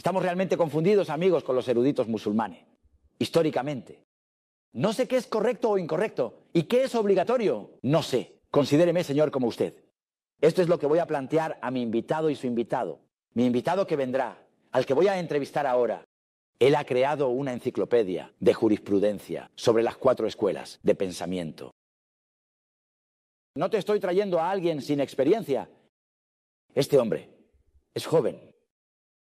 Estamos realmente confundidos, amigos, con los eruditos musulmanes, históricamente. No sé qué es correcto o incorrecto. ¿Y qué es obligatorio? No sé. Considéreme, señor, como usted. Esto es lo que voy a plantear a mi invitado y su invitado. Mi invitado que vendrá, al que voy a entrevistar ahora. Él ha creado una enciclopedia de jurisprudencia sobre las 4 escuelas de pensamiento. No te estoy trayendo a alguien sin experiencia. Este hombre es joven.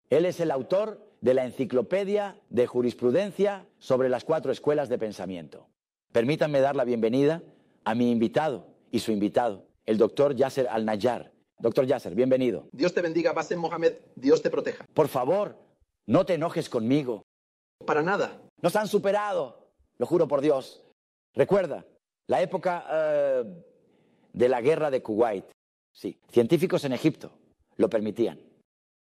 Él es el autor de la enciclopedia de jurisprudencia sobre las 4 escuelas de pensamiento. Permítanme dar la bienvenida a mi invitado y su invitado, el doctor Yasser Al-Najjar. Doctor Yasser, bienvenido. Dios te bendiga, Bassem Mohamed, Dios te proteja. Por favor, no te enojes conmigo. Para nada. Nos han superado, lo juro por Dios. Recuerda, la época de la guerra de Kuwait. Sí, científicos en Egipto lo permitían.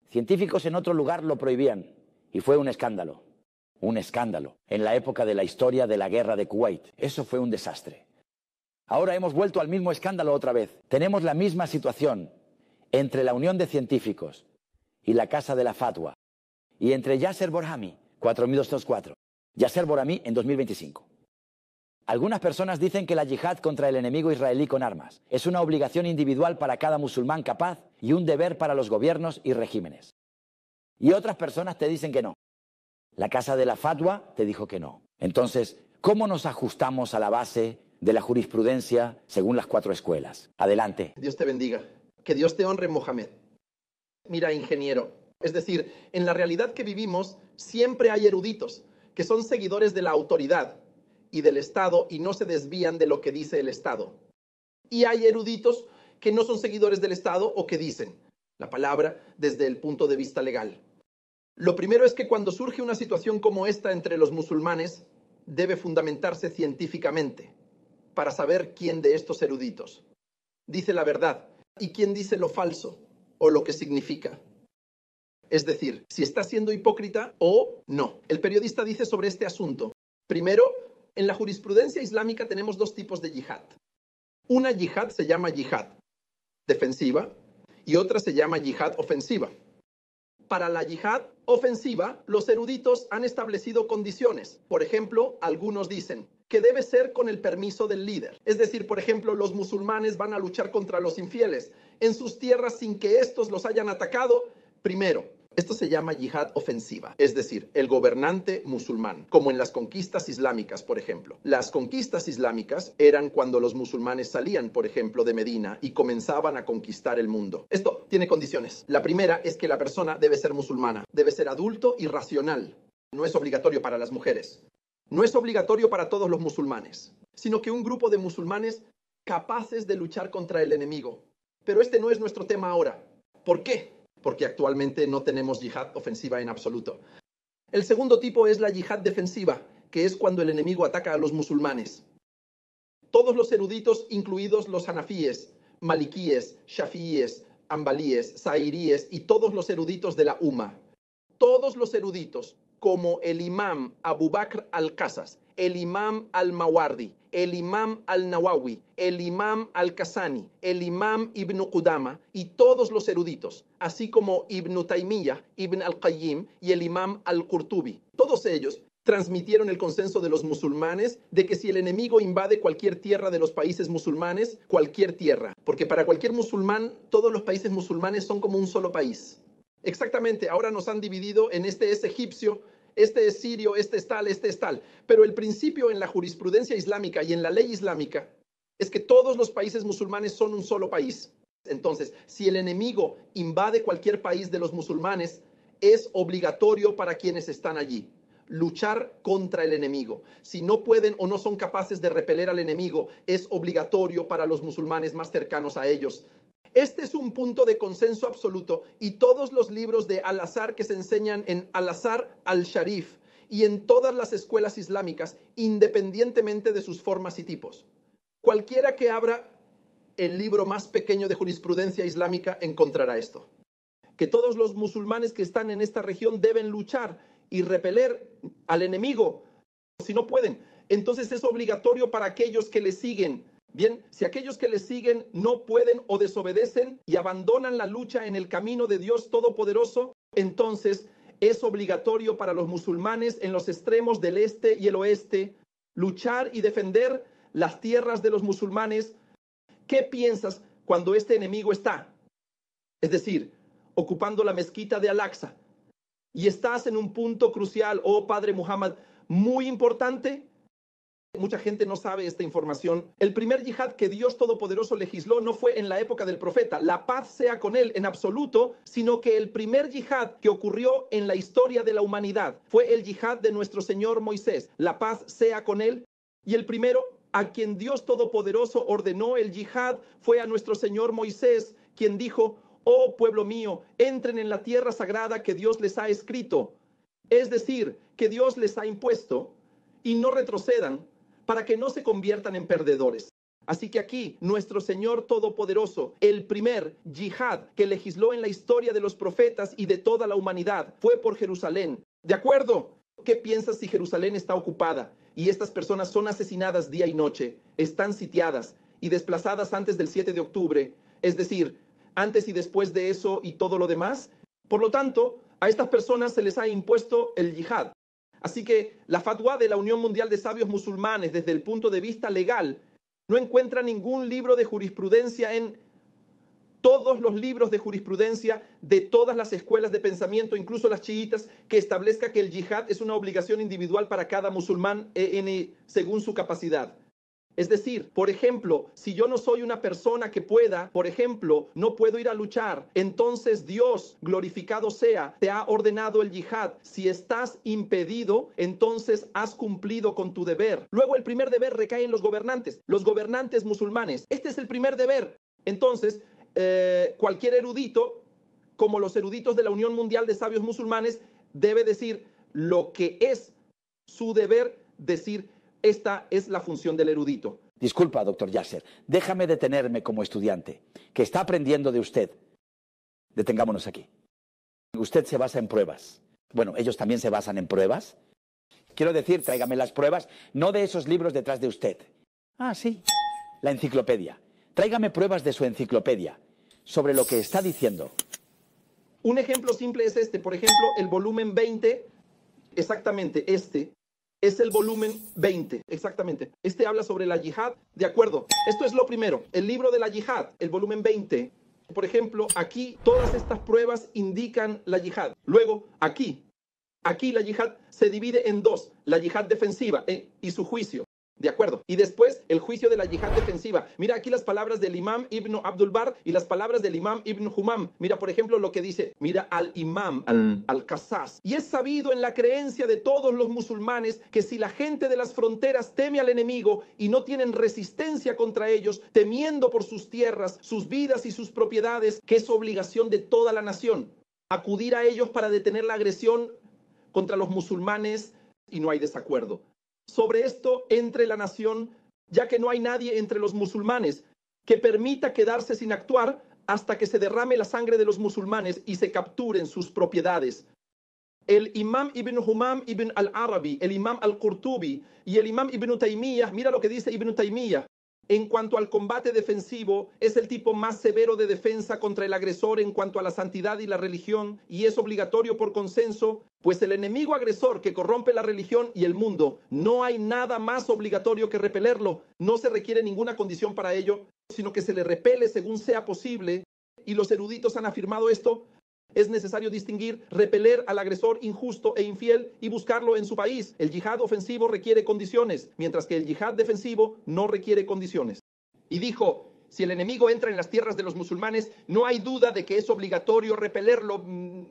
Científicos en otro lugar lo prohibían. Y fue un escándalo. Un escándalo. En la época de la historia de la guerra de Kuwait. Eso fue un desastre. Ahora hemos vuelto al mismo escándalo otra vez. Tenemos la misma situación entre la Unión de Científicos y la Casa de la Fatwa. Y entre Yasser Burhami, 4204. Yasser Burhami en 2025. Algunas personas dicen que la yihad contra el enemigo israelí con armas es una obligación individual para cada musulmán capaz y un deber para los gobiernos y regímenes. Y otras personas te dicen que no. La Casa de la Fatwa te dijo que no. Entonces, ¿cómo nos ajustamos a la base de la jurisprudencia según las 4 escuelas? Adelante. Dios te bendiga. Que Dios te honre, Mohamed. Mira, ingeniero, es decir, en la realidad que vivimos siempre hay eruditos que son seguidores de la autoridad y del Estado y no se desvían de lo que dice el Estado. Y hay eruditos que no son seguidores del Estado o que dicen la palabra desde el punto de vista legal. Lo primero es que cuando surge una situación como esta entre los musulmanes, debe fundamentarse científicamente para saber quién de estos eruditos dice la verdad y quién dice lo falso o lo que significa. Es decir, si está siendo hipócrita o no. El periodista dice sobre este asunto. Primero, en la jurisprudencia islámica tenemos 2 tipos de yihad. Una yihad se llama yihad defensiva y otra se llama yihad ofensiva. Para la yihad ofensiva, los eruditos han establecido condiciones. Por ejemplo, algunos dicen que debe ser con el permiso del líder. Es decir, por ejemplo, los musulmanes van a luchar contra los infieles en sus tierras sin que estos los hayan atacado primero. Esto se llama yihad ofensiva, es decir, el gobernante musulmán, como en las conquistas islámicas, por ejemplo. Las conquistas islámicas eran cuando los musulmanes salían, por ejemplo, de Medina y comenzaban a conquistar el mundo. Esto tiene condiciones. La primera es que la persona debe ser musulmana, debe ser adulto y racional. No es obligatorio para las mujeres. No es obligatorio para todos los musulmanes, sino que un grupo de musulmanes capaces de luchar contra el enemigo. Pero este no es nuestro tema ahora. ¿Por qué? Porque actualmente no tenemos yihad ofensiva en absoluto. El segundo tipo es la yihad defensiva, que es cuando el enemigo ataca a los musulmanes. Todos los eruditos, incluidos los hanafíes, malikíes, shafíes, ambalíes, zairíes y todos los eruditos de la Umma, todos los eruditos, como el imam Abu Bakr al-Qasas, el imam al-Mawardi, el imam al-Nawawi, el imam al-Kasani, el imam Ibn Qudama y todos los eruditos, así como Ibn Taymiyyah, Ibn al-Qayyim y el imam al-Qurtubi. Todos ellos transmitieron el consenso de los musulmanes de que si el enemigo invade cualquier tierra de los países musulmanes, cualquier tierra, porque para cualquier musulmán, todos los países musulmanes son como un solo país. Exactamente, ahora nos han dividido en este es egipcio, este es sirio, este es tal. Pero el principio en la jurisprudencia islámica y en la ley islámica es que todos los países musulmanes son un solo país. Entonces, si el enemigo invade cualquier país de los musulmanes, es obligatorio para quienes están allí luchar contra el enemigo. Si no pueden o no son capaces de repeler al enemigo, es obligatorio para los musulmanes más cercanos a ellos. Este es un punto de consenso absoluto y todos los libros de Al-Azhar que se enseñan en Al-Azhar al-Sharif y en todas las escuelas islámicas, independientemente de sus formas y tipos. Cualquiera que abra el libro más pequeño de jurisprudencia islámica encontrará esto. Que todos los musulmanes que están en esta región deben luchar y repeler al enemigo. Si no pueden, entonces es obligatorio para aquellos que le siguen. Bien, si aquellos que le siguen no pueden o desobedecen y abandonan la lucha en el camino de Dios Todopoderoso, entonces es obligatorio para los musulmanes en los extremos del este y el oeste luchar y defender las tierras de los musulmanes. ¿Qué piensas cuando este enemigo está? Es decir, ocupando la mezquita de Al-Aqsa. Y estás en un punto crucial, oh Padre Muhammad, muy importante. Mucha gente no sabe esta información. El primer yihad que Dios Todopoderoso legisló no fue en la época del profeta, la paz sea con él en absoluto, sino que el primer yihad que ocurrió en la historia de la humanidad fue el yihad de nuestro Señor Moisés, la paz sea con él. Y el primero a quien Dios Todopoderoso ordenó el yihad fue a nuestro Señor Moisés, quien dijo: oh pueblo mío, entren en la tierra sagrada que Dios les ha escrito. Es decir, que Dios les ha impuesto, y no retrocedan, para que no se conviertan en perdedores. Así que aquí, nuestro Señor Todopoderoso, el primer yihad que legisló en la historia de los profetas y de toda la humanidad, fue por Jerusalén. ¿De acuerdo? ¿Qué piensas si Jerusalén está ocupada y estas personas son asesinadas día y noche, están sitiadas y desplazadas antes del 7 de octubre? Es decir, antes y después de eso y todo lo demás. Por lo tanto, a estas personas se les ha impuesto el yihad. Así que la fatwa de la Unión Mundial de Sabios Musulmanes, desde el punto de vista legal, no encuentra ningún libro de jurisprudencia en todos los libros de jurisprudencia de todas las escuelas de pensamiento, incluso las chiitas, que establezca que el yihad es una obligación individual para cada musulmán según su capacidad. Es decir, por ejemplo, si yo no soy una persona que pueda, por ejemplo, no puedo ir a luchar, entonces Dios, glorificado sea, te ha ordenado el yihad. Si estás impedido, entonces has cumplido con tu deber. Luego el primer deber recae en los gobernantes musulmanes. Este es el primer deber. Entonces, cualquier erudito, como los eruditos de la Unión Mundial de Sabios Musulmanes, debe decir lo que es su deber, decir: esta es la función del erudito. Disculpa, doctor Yasser, déjame detenerme como estudiante, que está aprendiendo de usted. Detengámonos aquí. Usted se basa en pruebas. Bueno, ellos también se basan en pruebas. Quiero decir, tráigame las pruebas, no de esos libros detrás de usted. Ah, sí, la enciclopedia. Tráigame pruebas de su enciclopedia sobre lo que está diciendo. Un ejemplo simple es este. Por ejemplo, el volumen 20, exactamente este, es el volumen 20, exactamente. Este habla sobre la yihad. De acuerdo, esto es lo primero. El libro de la yihad, el volumen 20. Por ejemplo, aquí todas estas pruebas indican la yihad. Luego, aquí la yihad se divide en dos. La yihad defensiva y su juicio. ¿De acuerdo? Y después el juicio de la yihad defensiva. Mira aquí las palabras del imam Ibn Abdul Bar y las palabras del imam Ibn Humam. Mira, por ejemplo, lo que dice. Mira al imam al-Qassas. Y es sabido en la creencia de todos los musulmanes que si la gente de las fronteras teme al enemigo y no tienen resistencia contra ellos, temiendo por sus tierras, sus vidas y sus propiedades, que es obligación de toda la nación acudir a ellos para detener la agresión contra los musulmanes, y no hay desacuerdo sobre esto entre la nación, ya que no hay nadie entre los musulmanes que permita quedarse sin actuar hasta que se derrame la sangre de los musulmanes y se capturen sus propiedades. El imam Ibn Humam Ibn al-Arabi, el imam al-Qurtubi y el imam Ibn Taymiyyah, mira lo que dice Ibn Taymiyyah. En cuanto al combate defensivo, es el tipo más severo de defensa contra el agresor en cuanto a la santidad y la religión, y es obligatorio por consenso, pues el enemigo agresor que corrompe la religión y el mundo, no hay nada más obligatorio que repelerlo. No se requiere ninguna condición para ello, sino que se le repele según sea posible, y los eruditos han afirmado esto. Es necesario distinguir, repeler al agresor injusto e infiel y buscarlo en su país. El yihad ofensivo requiere condiciones, mientras que el yihad defensivo no requiere condiciones. Y dijo: si el enemigo entra en las tierras de los musulmanes, no hay duda de que es obligatorio repelerlo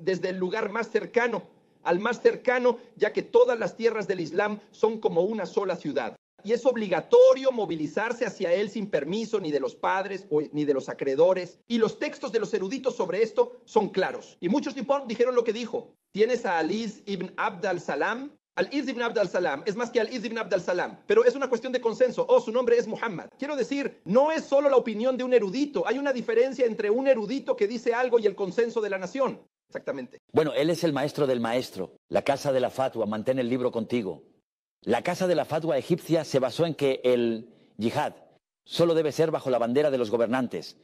desde el lugar más cercano al más cercano, ya que todas las tierras del Islam son como una sola ciudad. Y es obligatorio movilizarse hacia él sin permiso ni de los padres ni de los acreedores. Y los textos de los eruditos sobre esto son claros. Y muchos dijeron lo que dijo. Tienes a Al-Izz ibn Abd al-Salam. Al-Izz ibn Abd al-Salam es más que Al-Izz ibn Abd al-Salam, pero es una cuestión de consenso. Su nombre es Muhammad. Quiero decir, no es solo la opinión de un erudito. Hay una diferencia entre un erudito que dice algo y el consenso de la nación. Exactamente. Bueno, él es el maestro del maestro. La casa de la fatwa, mantén el libro contigo. La casa de la fatwa egipcia se basó en que el yihad solo debe ser bajo la bandera de los gobernantes.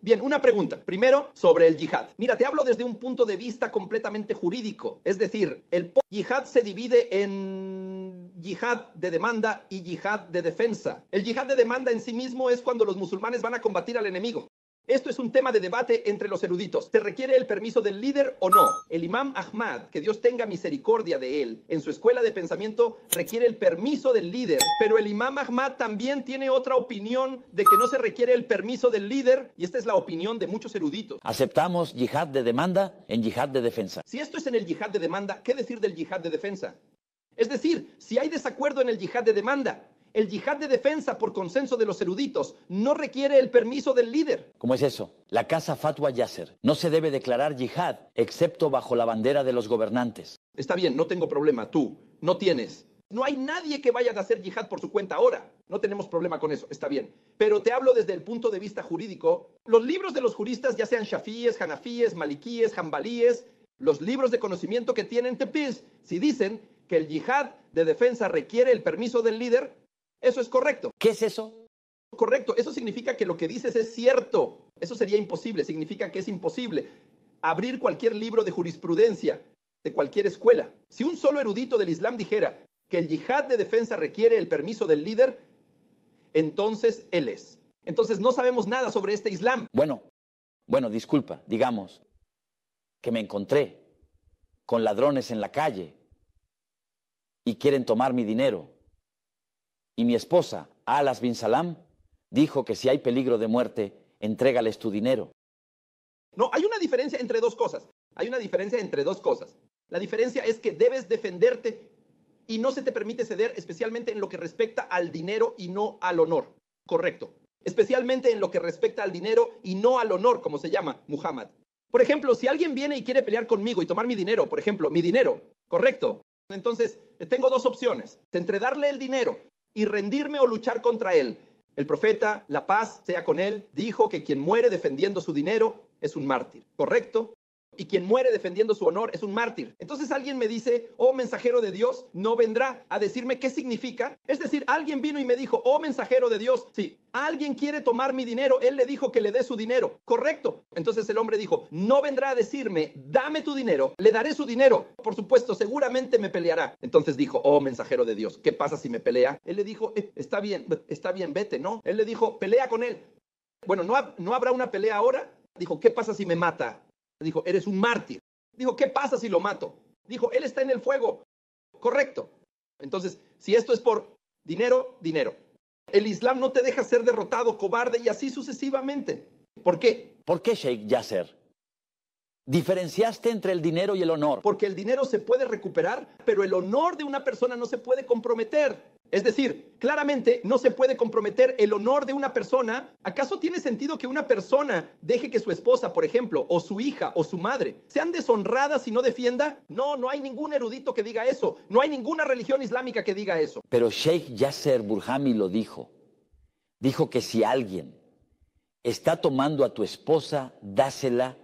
Bien, una pregunta. Primero, sobre el yihad. Mira, te hablo desde un punto de vista completamente jurídico. Es decir, el yihad se divide en yihad de demanda y yihad de defensa. El yihad de demanda en sí mismo es cuando los musulmanes van a combatir al enemigo. Esto es un tema de debate entre los eruditos. ¿Se requiere el permiso del líder o no? El imam Ahmad, que Dios tenga misericordia de él, en su escuela de pensamiento requiere el permiso del líder. Pero el imam Ahmad también tiene otra opinión de que no se requiere el permiso del líder, y esta es la opinión de muchos eruditos. Aceptamos yihad de demanda en yihad de defensa. Si esto es en el yihad de demanda, ¿qué decir del yihad de defensa? Es decir, si hay desacuerdo en el yihad de demanda, el yihad de defensa por consenso de los eruditos no requiere el permiso del líder. ¿Cómo es eso? La casa Fatwa Yasser. No se debe declarar yihad excepto bajo la bandera de los gobernantes. Está bien, no tengo problema, tú no tienes. No hay nadie que vaya a hacer yihad por su cuenta ahora. No tenemos problema con eso, está bien. Pero te hablo desde el punto de vista jurídico. Los libros de los juristas, ya sean shafíes, hanafíes, malikíes, jambalíes, los libros de conocimiento que tienen tepis, si dicen que el yihad de defensa requiere el permiso del líder, eso es correcto. ¿Qué es eso? Correcto, eso significa que lo que dices es cierto. Eso sería imposible, significa que es imposible abrir cualquier libro de jurisprudencia de cualquier escuela. Si un solo erudito del Islam dijera que el yihad de defensa requiere el permiso del líder, entonces él es. Entonces no sabemos nada sobre este Islam. Bueno, disculpa, digamos que me encontré con ladrones en la calle y quieren tomar mi dinero. Y mi esposa, Alas bin Salam, dijo que si hay peligro de muerte, entrégales tu dinero. No, hay una diferencia entre dos cosas. Hay una diferencia entre dos cosas. La diferencia es que debes defenderte y no se te permite ceder, especialmente en lo que respecta al dinero y no al honor. Correcto. Especialmente en lo que respecta al dinero y no al honor, como se llama Muhammad. Por ejemplo, si alguien viene y quiere pelear conmigo y tomar mi dinero, por ejemplo, mi dinero, correcto. Entonces, tengo dos opciones. Entre darle el dinero y rendirme o luchar contra él. El profeta, la paz sea con él, dijo que quien muere defendiendo su dinero es un mártir, ¿correcto? Y quien muere defendiendo su honor es un mártir. Entonces alguien me dice, oh mensajero de Dios, no vendrá a decirme qué significa. Es decir, alguien vino y me dijo, oh mensajero de Dios, sí, alguien quiere tomar mi dinero, él le dijo que le dé su dinero, correcto. Entonces el hombre dijo, no vendrá a decirme, dame tu dinero, le daré su dinero. Por supuesto, seguramente me peleará. Entonces dijo, oh mensajero de Dios, ¿qué pasa si me pelea? Él le dijo, está bien, vete, ¿no? Él le dijo, pelea con él. Bueno, ¿no habrá una pelea ahora? Dijo, ¿qué pasa si me mata? Dijo, eres un mártir. Dijo, ¿qué pasa si lo mato? Dijo, él está en el fuego. Correcto. Entonces, si esto es por dinero, dinero. El Islam no te deja ser derrotado, cobarde y así sucesivamente. ¿Por qué? ¿Por qué, Sheikh Yasser? Diferenciaste entre el dinero y el honor. Porque el dinero se puede recuperar, pero el honor de una persona no se puede comprometer. Es decir, claramente no se puede comprometer el honor de una persona. ¿Acaso tiene sentido que una persona deje que su esposa, por ejemplo, o su hija o su madre sean deshonradas y no defienda? No, no hay ningún erudito que diga eso. No hay ninguna religión islámica que diga eso. Pero Sheikh Yasser Burhami lo dijo. Dijo que si alguien está tomando a tu esposa, dásela.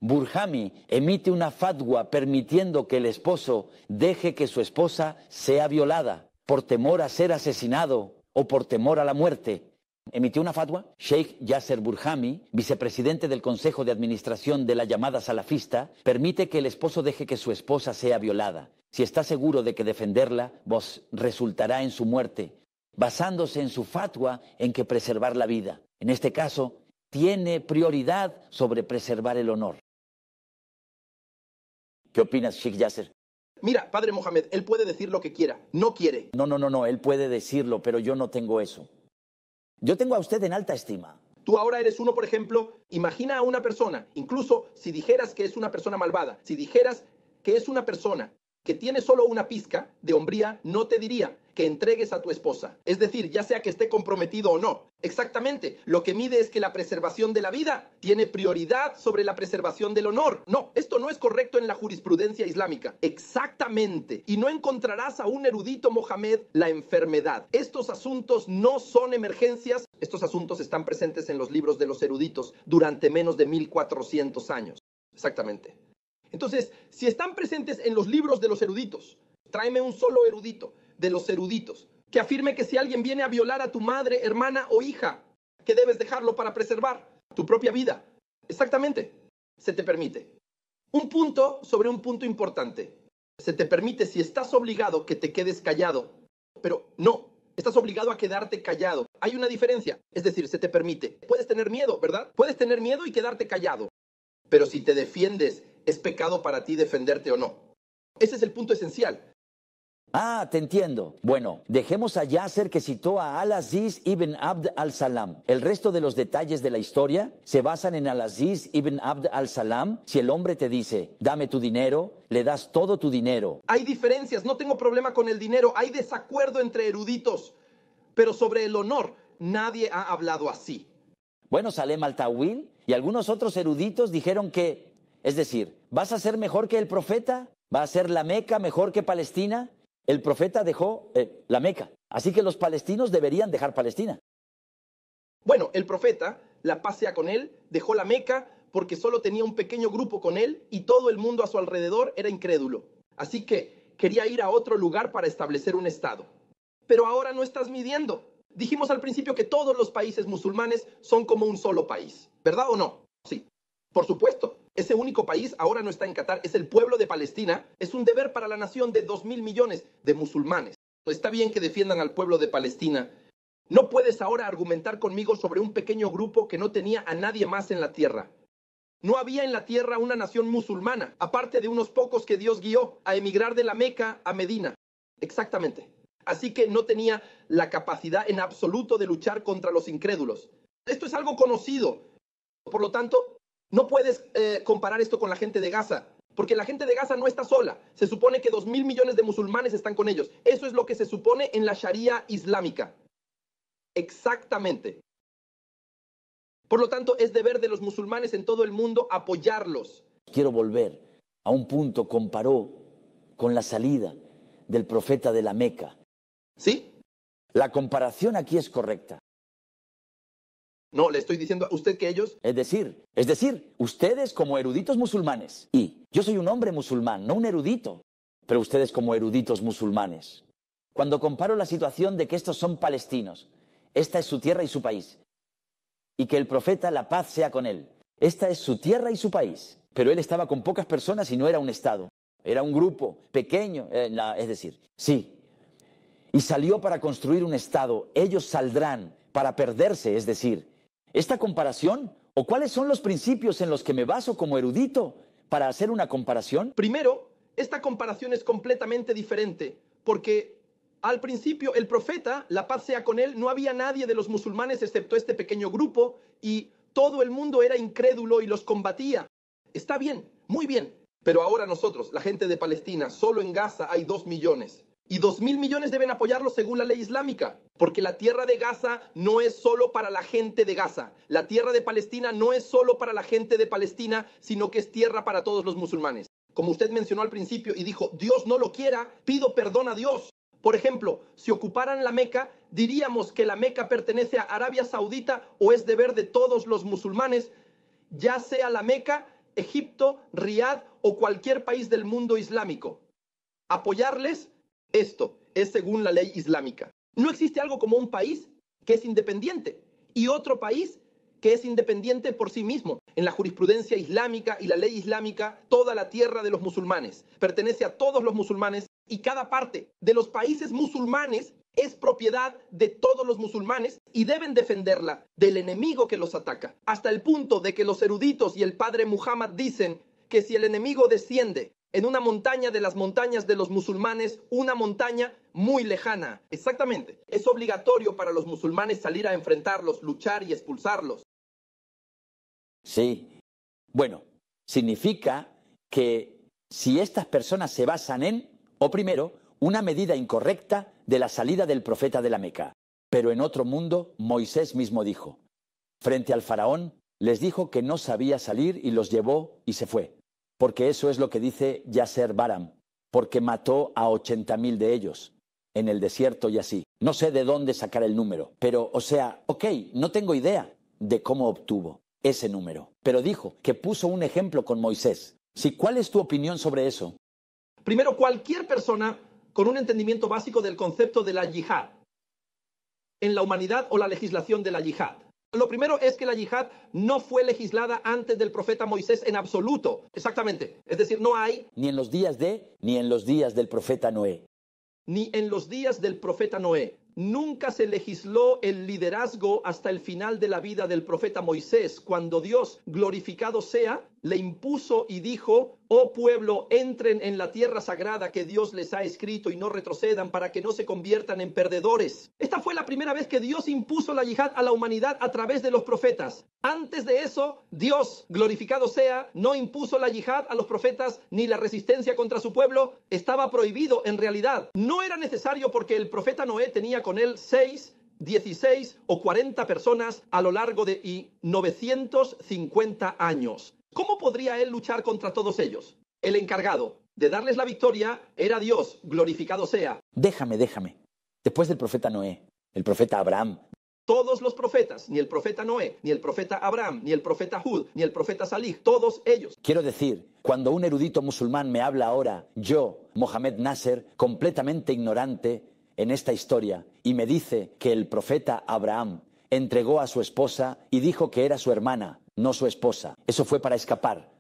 Burhami emite una fatwa permitiendo que el esposo deje que su esposa sea violada por temor a ser asesinado o por temor a la muerte. Emitió una fatwa. Sheikh Yasser Burhami, vicepresidente del Consejo de Administración de la llamada salafista, permite que el esposo deje que su esposa sea violada. Si está seguro de que defenderla, vos resultará en su muerte, basándose en su fatwa en que preservar la vida. En este caso, tiene prioridad sobre preservar el honor. ¿Qué opinas, Sheikh Yasser? Mira, padre Mohamed, él puede decir lo que quiera, no quiere. No, él puede decirlo, pero yo no tengo eso. Yo tengo a usted en alta estima. Tú ahora eres uno, por ejemplo, imagina a una persona, incluso si dijeras que es una persona malvada, si dijeras que es una persona que tiene solo una pizca de hombría, no te diría que entregues a tu esposa. Es decir, ya sea que esté comprometido o no. Exactamente. Lo que mide es que la preservación de la vida tiene prioridad sobre la preservación del honor. No, esto no es correcto en la jurisprudencia islámica. Exactamente. Y no encontrarás a un erudito Mohamed la enfermedad. Estos asuntos no son emergencias. Estos asuntos están presentes en los libros de los eruditos durante menos de 1400 años. Exactamente. Entonces, si están presentes en los libros de los eruditos, tráeme un solo erudito de los eruditos que afirme que si alguien viene a violar a tu madre, hermana o hija, que debes dejarlo para preservar. tu propia vida. Exactamente. Se te permite. Un punto sobre un punto importante. Se te permite, si estás obligado, que te quedes callado. Pero no, estás obligado a quedarte callado. Hay una diferencia. Es decir, se te permite. Puedes tener miedo, ¿verdad? Puedes tener miedo y quedarte callado. Pero si te defiendes, es pecado para ti defenderte o no. Ese es el punto esencial. Ah, te entiendo. Bueno, dejemos a Yasser que citó a Al-Aziz ibn Abd al-Salam. El resto de los detalles de la historia se basan en Al-Aziz ibn Abd al-Salam. Si el hombre te dice, dame tu dinero, le das todo tu dinero. Hay diferencias, no tengo problema con el dinero. Hay desacuerdo entre eruditos. Pero sobre el honor, nadie ha hablado así. Bueno, Salem al-Tawil y algunos otros eruditos dijeron que, es decir, ¿vas a ser mejor que el profeta? ¿Va a ser la Meca mejor que Palestina? El profeta dejó la Meca, así que los palestinos deberían dejar Palestina. Bueno, el profeta, la paz sea con él, dejó la Meca porque solo tenía un pequeño grupo con él y todo el mundo a su alrededor era incrédulo. Así que quería ir a otro lugar para establecer un estado. Pero ahora no estás midiendo. Dijimos al principio que todos los países musulmanes son como un solo país, ¿verdad o no? Sí, por supuesto. Ese único país ahora no está en Qatar, es el pueblo de Palestina. Es un deber para la nación de 2.000 millones de musulmanes. Está bien que defiendan al pueblo de Palestina. No puedes ahora argumentar conmigo sobre un pequeño grupo que no tenía a nadie más en la tierra. No había en la tierra una nación musulmana, aparte de unos pocos que Dios guió a emigrar de la Meca a Medina. Exactamente. Así que no tenía la capacidad en absoluto de luchar contra los incrédulos. Esto es algo conocido. Por lo tanto, no puedes comparar esto con la gente de Gaza, porque la gente de Gaza no está sola. Se supone que 2.000 millones de musulmanes están con ellos. Eso es lo que se supone en la Sharia islámica. Exactamente. Por lo tanto, es deber de los musulmanes en todo el mundo apoyarlos. Quiero volver a un punto, comparó con la salida del profeta de la Meca. ¿Sí? La comparación aquí es correcta. No, le estoy diciendo a usted que ellos... Es decir, ustedes como eruditos musulmanes, y yo soy un hombre musulmán, no un erudito, pero ustedes como eruditos musulmanes. Cuando comparo la situación de que estos son palestinos, esta es su tierra y su país, y que el profeta, la paz sea con él, esta es su tierra y su país, pero él estaba con pocas personas y no era un estado, era un grupo pequeño, es decir, sí, y salió para construir un estado, ellos saldrán para perderse, es decir, ¿esta comparación? ¿O cuáles son los principios en los que me baso como erudito para hacer una comparación? Primero, esta comparación es completamente diferente, porque al principio el profeta, la paz sea con él, no había nadie de los musulmanes excepto este pequeño grupo y todo el mundo era incrédulo y los combatía. Está bien, muy bien, pero ahora nosotros, la gente de Palestina, solo en Gaza hay 2 millones. Y 2.000 millones deben apoyarlo según la ley islámica, porque la tierra de Gaza no es solo para la gente de Gaza. La tierra de Palestina no es solo para la gente de Palestina, sino que es tierra para todos los musulmanes. Como usted mencionó al principio y dijo, Dios no lo quiera, pido perdón a Dios. Por ejemplo, si ocuparan la Meca, diríamos que la Meca pertenece a Arabia Saudita o es deber de todos los musulmanes, ya sea la Meca, Egipto, Riad o cualquier país del mundo islámico. Apoyarles. Esto es según la ley islámica. No existe algo como un país que es independiente y otro país que es independiente por sí mismo. En la jurisprudencia islámica y la ley islámica, toda la tierra de los musulmanes pertenece a todos los musulmanes y cada parte de los países musulmanes es propiedad de todos los musulmanes y deben defenderla del enemigo que los ataca. Hasta el punto de que los eruditos y el padre Muhammad dicen que si el enemigo desciende en una montaña de las montañas de los musulmanes, una montaña muy lejana. Exactamente. Es obligatorio para los musulmanes salir a enfrentarlos, luchar y expulsarlos. Sí. Bueno, significa que si estas personas se basan en, o primero, una medida incorrecta de la salida del profeta de la Meca. Pero en otro mundo, Moisés mismo dijo, frente al faraón, les dijo que no sabía salir y los llevó y se fue. Porque eso es lo que dice Yasser Baram, porque mató a 80.000 de ellos en el desierto y así. No sé de dónde sacar el número, pero, no tengo idea de cómo obtuvo ese número. Pero dijo que puso un ejemplo con Moisés. Sí, ¿cuál es tu opinión sobre eso? Primero, cualquier persona con un entendimiento básico del concepto de la yihad en la humanidad o la legislación de la yihad Lo primero es que la yihad no fue legislada antes del profeta Moisés en absoluto. Exactamente. Es decir, no hay Ni en los días ni en los días del profeta Noé. ni en los días del profeta Noé. Nunca se legisló el liderazgo hasta el final de la vida del profeta Moisés, cuando Dios, glorificado sea, le impuso y dijo: oh pueblo, entren en la tierra sagrada que Dios les ha escrito y no retrocedan para que no se conviertan en perdedores. Esta fue la primera vez que Dios impuso la yihad a la humanidad a través de los profetas. Antes de eso, Dios, glorificado sea, no impuso la yihad a los profetas ni la resistencia contra su pueblo. Estaba prohibido en realidad. No era necesario porque el profeta Noé tenía con él 6, 16 o 40 personas a lo largo de 950 años. ¿Cómo podría él luchar contra todos ellos? El encargado de darles la victoria era Dios, glorificado sea. Déjame. Después del profeta Noé, el profeta Abraham. Todos los profetas, ni el profeta Noé, ni el profeta Abraham, ni el profeta Hud, ni el profeta Salih, todos ellos. Quiero decir, cuando un erudito musulmán me habla ahora, yo, Mohamed Nasser, completamente ignorante en esta historia, y me dice que el profeta Abraham entregó a su esposa y dijo que era su hermana, no su esposa. Eso fue para escapar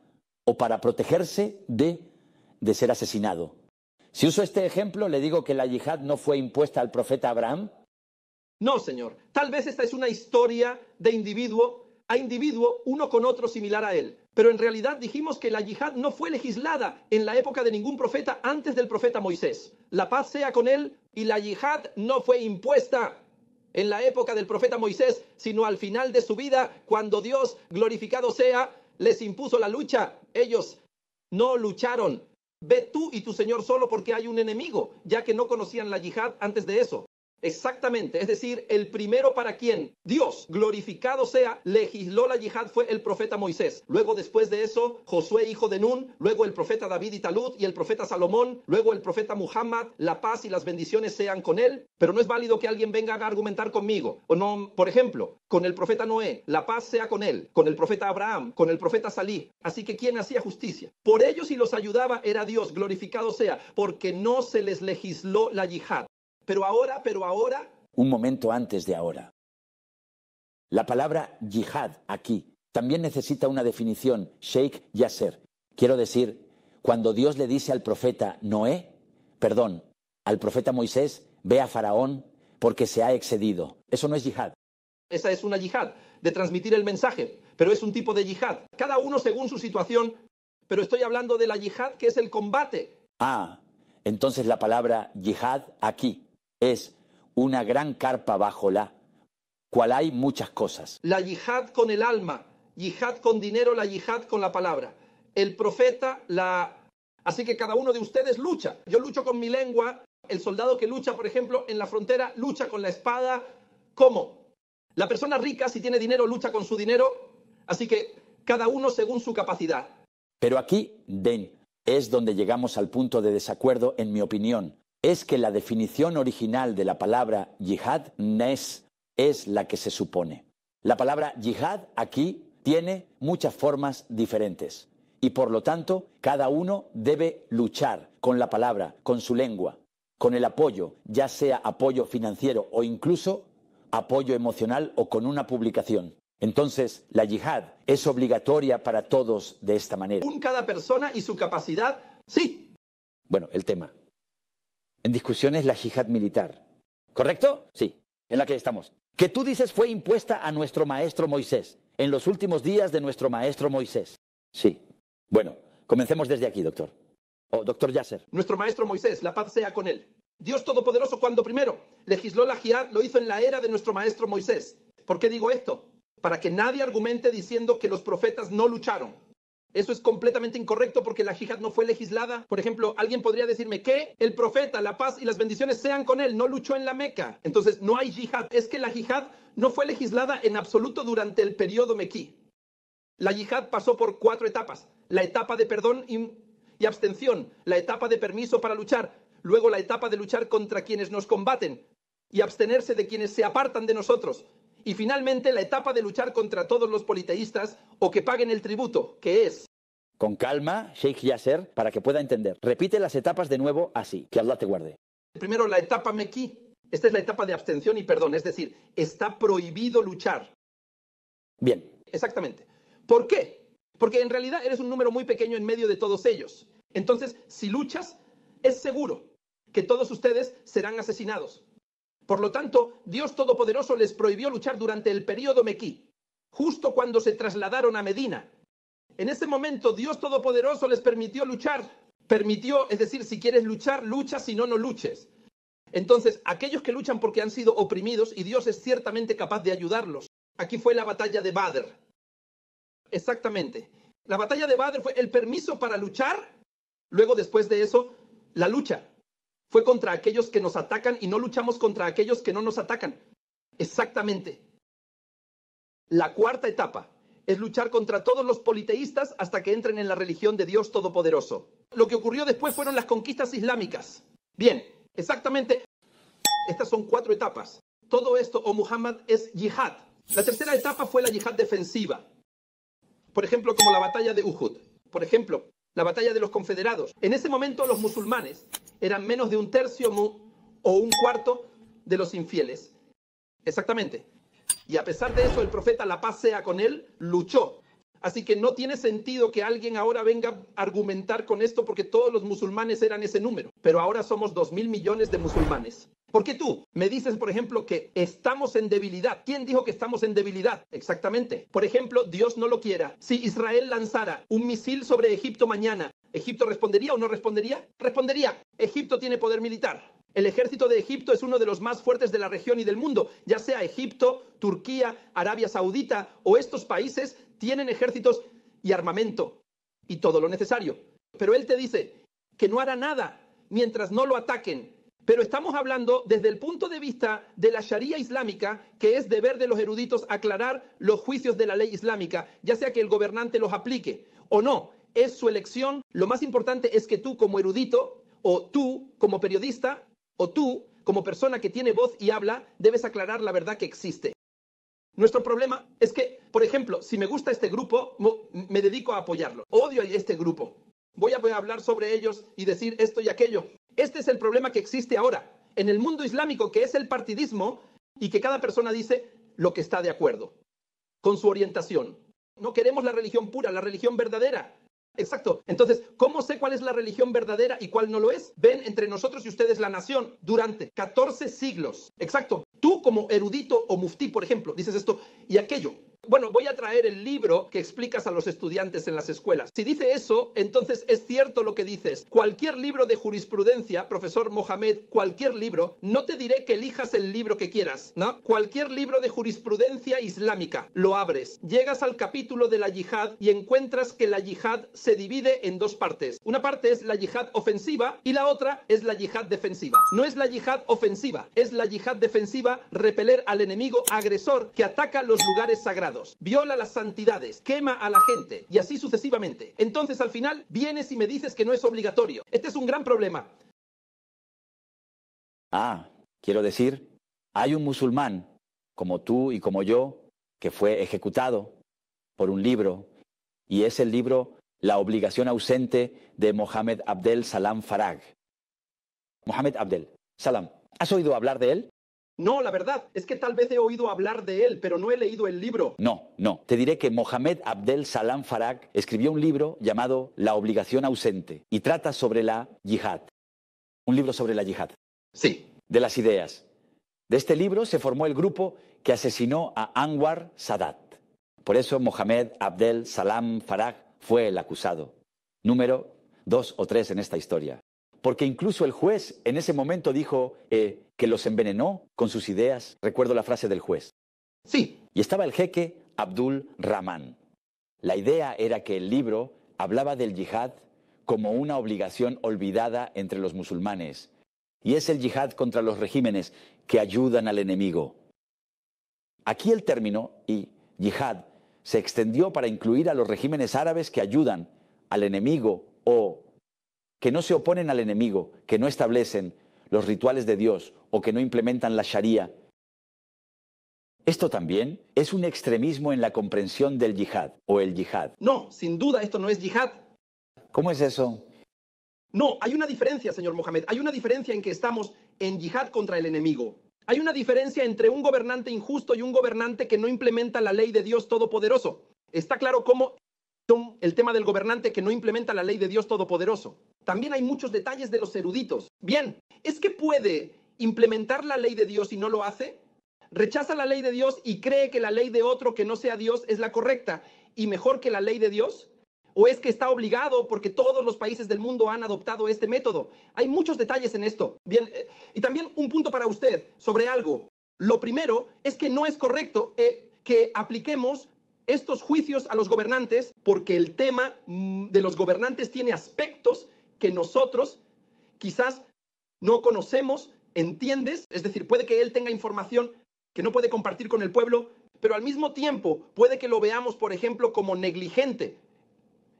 o para protegerse de ser asesinado. Si uso este ejemplo, le digo que la yihad no fue impuesta al profeta Abraham. No, señor. Tal vez esta es una historia de individuo a individuo, uno con otro similar a él. Pero en realidad dijimos que la yihad no fue legislada en la época de ningún profeta antes del profeta Moisés. La paz sea con él, y la yihad no fue impuesta en la época del profeta Moisés, sino al final de su vida, cuando Dios, glorificado sea, les impuso la lucha. Ellos no lucharon. Ve tú y tu Señor solo porque hay un enemigo, ya que no conocían la yihad antes de eso. Exactamente, es decir, el primero para quien Dios, glorificado sea, legisló la yihad fue el profeta Moisés. Luego, después de eso, Josué, hijo de Nun, luego el profeta David y Talut y el profeta Salomón, luego el profeta Muhammad, la paz y las bendiciones sean con él. Pero no es válido que alguien venga a argumentar conmigo. O no, por ejemplo, con el profeta Noé, la paz sea con él, con el profeta Abraham, con el profeta Salih. Así que ¿quién hacía justicia? Por ellos y los ayudaba era Dios, glorificado sea, porque no se les legisló la yihad. Pero ahora... Un momento antes de ahora. La palabra yihad aquí también necesita una definición, Sheikh Yasser. Quiero decir, cuando Dios le dice al profeta al profeta Moisés, ve a Faraón porque se ha excedido. Eso no es yihad. Esa es una yihad, de transmitir el mensaje, pero es un tipo de yihad. Cada uno según su situación, pero estoy hablando de la yihad que es el combate. Entonces la palabra yihad aquí es una gran carpa bajo la cual hay muchas cosas. La yihad con el alma, yihad con dinero, la yihad con la palabra. El profeta, Así que cada uno de ustedes lucha. Yo lucho con mi lengua. El soldado que lucha, por ejemplo, en la frontera, lucha con la espada. ¿Cómo? La persona rica, si tiene dinero, lucha con su dinero. Así que cada uno según su capacidad. Pero aquí, es donde llegamos al punto de desacuerdo, en mi opinión. Es que la definición original de la palabra yihad es la que se supone. La palabra yihad aquí tiene muchas formas diferentes y por lo tanto cada uno debe luchar con la palabra, con su lengua, con el apoyo, ya sea apoyo financiero o incluso apoyo emocional o con una publicación. Entonces la yihad es obligatoria para todos de esta manera. Cada persona y su capacidad, sí. Bueno, el tema. En discusión es la yihad militar. ¿Correcto? Sí, en la que estamos. Que tú dices fue impuesta a nuestro maestro Moisés, en los últimos días de nuestro maestro Moisés. Sí. Bueno, comencemos desde aquí, doctor. Doctor Yasser. Nuestro maestro Moisés, la paz sea con él. Dios Todopoderoso, cuando primero legisló la yihad, lo hizo en la era de nuestro maestro Moisés. ¿Por qué digo esto? Para que nadie argumente diciendo que los profetas no lucharon. Eso es completamente incorrecto porque la yihad no fue legislada. Por ejemplo, alguien podría decirme que el profeta, la paz y las bendiciones sean con él, no luchó en la Meca. Entonces no hay yihad. Es que la yihad no fue legislada en absoluto durante el periodo mequí. La yihad pasó por 4 etapas. La etapa de perdón y abstención. La etapa de permiso para luchar. Luego la etapa de luchar contra quienes nos combaten y abstenerse de quienes se apartan de nosotros. Y finalmente la etapa de luchar contra todos los politeístas o que paguen el tributo, que es... Con calma, Sheikh Yasser, para que pueda entender. Repite las etapas de nuevo así, que Allah te guarde. Primero, la etapa mequí. Esta es la etapa de abstención y perdón, es decir, está prohibido luchar. Bien. Exactamente. ¿Por qué? Porque en realidad eres un número muy pequeño en medio de todos ellos. Entonces, si luchas, es seguro que todos ustedes serán asesinados. Por lo tanto, Dios Todopoderoso les prohibió luchar durante el período Mequí, justo cuando se trasladaron a Medina. En ese momento, Dios Todopoderoso les permitió luchar. Permitió, es decir, si quieres luchar, lucha, si no, no luches. Entonces, aquellos que luchan porque han sido oprimidos, y Dios es ciertamente capaz de ayudarlos. Aquí fue la batalla de Badr. Exactamente. La batalla de Badr fue el permiso para luchar. Luego, después de eso, la lucha fue contra aquellos que nos atacan y no luchamos contra aquellos que no nos atacan. Exactamente. La cuarta etapa es luchar contra todos los politeístas hasta que entren en la religión de Dios Todopoderoso. Lo que ocurrió después fueron las conquistas islámicas. Bien, exactamente. Estas son 4 etapas. Todo esto, oh Muhammad, es yihad. La tercera etapa fue la yihad defensiva. Por ejemplo, como la batalla de Uhud. Por ejemplo, la batalla de los confederados. En ese momento los musulmanes eran menos de 1/3 o 1/4 de los infieles. Exactamente. Y a pesar de eso, el profeta, la paz sea con él, luchó. Así que no tiene sentido que alguien ahora venga a argumentar con esto porque todos los musulmanes eran ese número. Pero ahora somos 2.000 millones de musulmanes. ¿Por qué tú me dices, por ejemplo, que estamos en debilidad? ¿Quién dijo que estamos en debilidad? Exactamente. Por ejemplo, Dios no lo quiera. Si Israel lanzara un misil sobre Egipto mañana, ¿Egipto respondería o no respondería? Respondería. Egipto tiene poder militar. El ejército de Egipto es uno de los más fuertes de la región y del mundo. Ya sea Egipto, Turquía, Arabia Saudita o estos países tienen ejércitos y armamento y todo lo necesario. Pero él te dice que no hará nada mientras no lo ataquen. Pero estamos hablando desde el punto de vista de la Sharia islámica, que es deber de los eruditos aclarar los juicios de la ley islámica, ya sea que el gobernante los aplique o no. Es su elección. Lo más importante es que tú como erudito, o tú como periodista, o tú como persona que tiene voz y habla, debes aclarar la verdad que existe. Nuestro problema es que, por ejemplo, si me gusta este grupo, me dedico a apoyarlo. Odio a este grupo. Voy a hablar sobre ellos y decir esto y aquello. Este es el problema que existe ahora en el mundo islámico, que es el partidismo y que cada persona dice lo que está de acuerdo con su orientación. No queremos la religión pura, la religión verdadera. Exacto. Entonces, ¿cómo sé cuál es la religión verdadera y cuál no lo es? Ven entre nosotros y ustedes la nación durante 14 siglos. Exacto. Tú como erudito o muftí, por ejemplo, dices esto y aquello. Bueno, voy a traer el libro que explicas a los estudiantes en las escuelas. Si dice eso, entonces es cierto lo que dices. Cualquier libro de jurisprudencia, profesor Mohamed, cualquier libro, no te diré que elijas el libro que quieras, ¿no? Cualquier libro de jurisprudencia islámica, lo abres, llegas al capítulo de la yihad y encuentras que la yihad se divide en 2 partes. Una parte es la yihad ofensiva y la otra es la yihad defensiva. No es la yihad ofensiva, es la yihad defensiva, repeler al enemigo agresor que ataca los lugares sagrados, viola las santidades, quema a la gente y así sucesivamente. Entonces al final vienes y me dices que no es obligatorio. Este es un gran problema. Quiero decir, hay un musulmán como tú y como yo que fue ejecutado por un libro y es el libro La obligación ausente de Mohammed Abdel Salam Farag. Mohammed Abdel Salam, ¿has oído hablar de él? No, la verdad es que tal vez he oído hablar de él, pero no he leído el libro. No. Te diré que Mohammed Abdel Salam Farag escribió un libro llamado La obligación ausente y trata sobre la yihad. Un libro sobre la yihad. Sí. De las ideas. De este libro se formó el grupo que asesinó a Anwar Sadat. Por eso Mohammed Abdel Salam Farag fue el acusado. Número 2 o 3 en esta historia. Porque incluso el juez en ese momento dijo que los envenenó con sus ideas. Recuerdo la frase del juez. Sí. Y estaba el jeque Abdul Rahman. La idea era que el libro hablaba del yihad como una obligación olvidada entre los musulmanes. Y es el yihad contra los regímenes que ayudan al enemigo. Aquí el término yihad se extendió para incluir a los regímenes árabes que ayudan al enemigo o que no se oponen al enemigo, que no establecen los rituales de Dios o que no implementan la Sharia. Esto también es un extremismo en la comprensión del yihad o el yihad. No, sin duda esto no es yihad. ¿Cómo es eso? No, hay una diferencia, señor Mohamed. Hay una diferencia en que estamos en yihad contra el enemigo. Hay una diferencia entre un gobernante injusto y un gobernante que no implementa la ley de Dios Todopoderoso. Está claro cómo el tema del gobernante que no implementa la ley de Dios Todopoderoso. También hay muchos detalles de los eruditos. Bien, ¿es que puede implementar la ley de Dios y no lo hace? ¿Rechaza la ley de Dios y cree que la ley de otro que no sea Dios es la correcta y mejor que la ley de Dios? ¿O es que está obligado porque todos los países del mundo han adoptado este método? Hay muchos detalles en esto. Bien, y también un punto para usted sobre algo. Lo primero es que no es correcto que apliquemos estos juicios a los gobernantes porque el tema de los gobernantes tiene aspectos que nosotros quizás no conocemos, ¿entiendes? Es decir, puede que él tenga información que no puede compartir con el pueblo, pero al mismo tiempo puede que lo veamos, por ejemplo, como negligente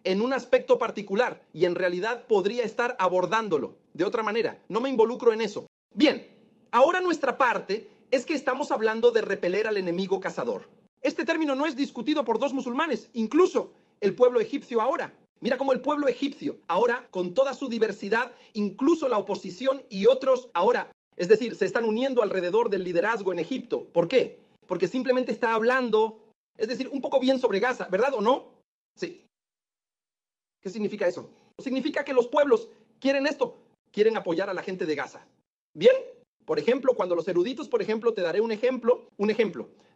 en un aspecto particular y en realidad podría estar abordándolo de otra manera. No me involucro en eso. Bien, ahora nuestra parte es que estamos hablando de repeler al enemigo cazador. Este término no es discutido por dos musulmanes, incluso el pueblo egipcio ahora. Mira cómo el pueblo egipcio ahora, con toda su diversidad, incluso la oposición y otros ahora, es decir, se están uniendo alrededor del liderazgo en Egipto. ¿Por qué? Porque simplemente está hablando, es decir, un poco bien sobre Gaza, ¿verdad o no? Sí. ¿Qué significa eso? Significa que los pueblos quieren esto, quieren apoyar a la gente de Gaza. Bien, por ejemplo, cuando los eruditos, por ejemplo, te daré un ejemplo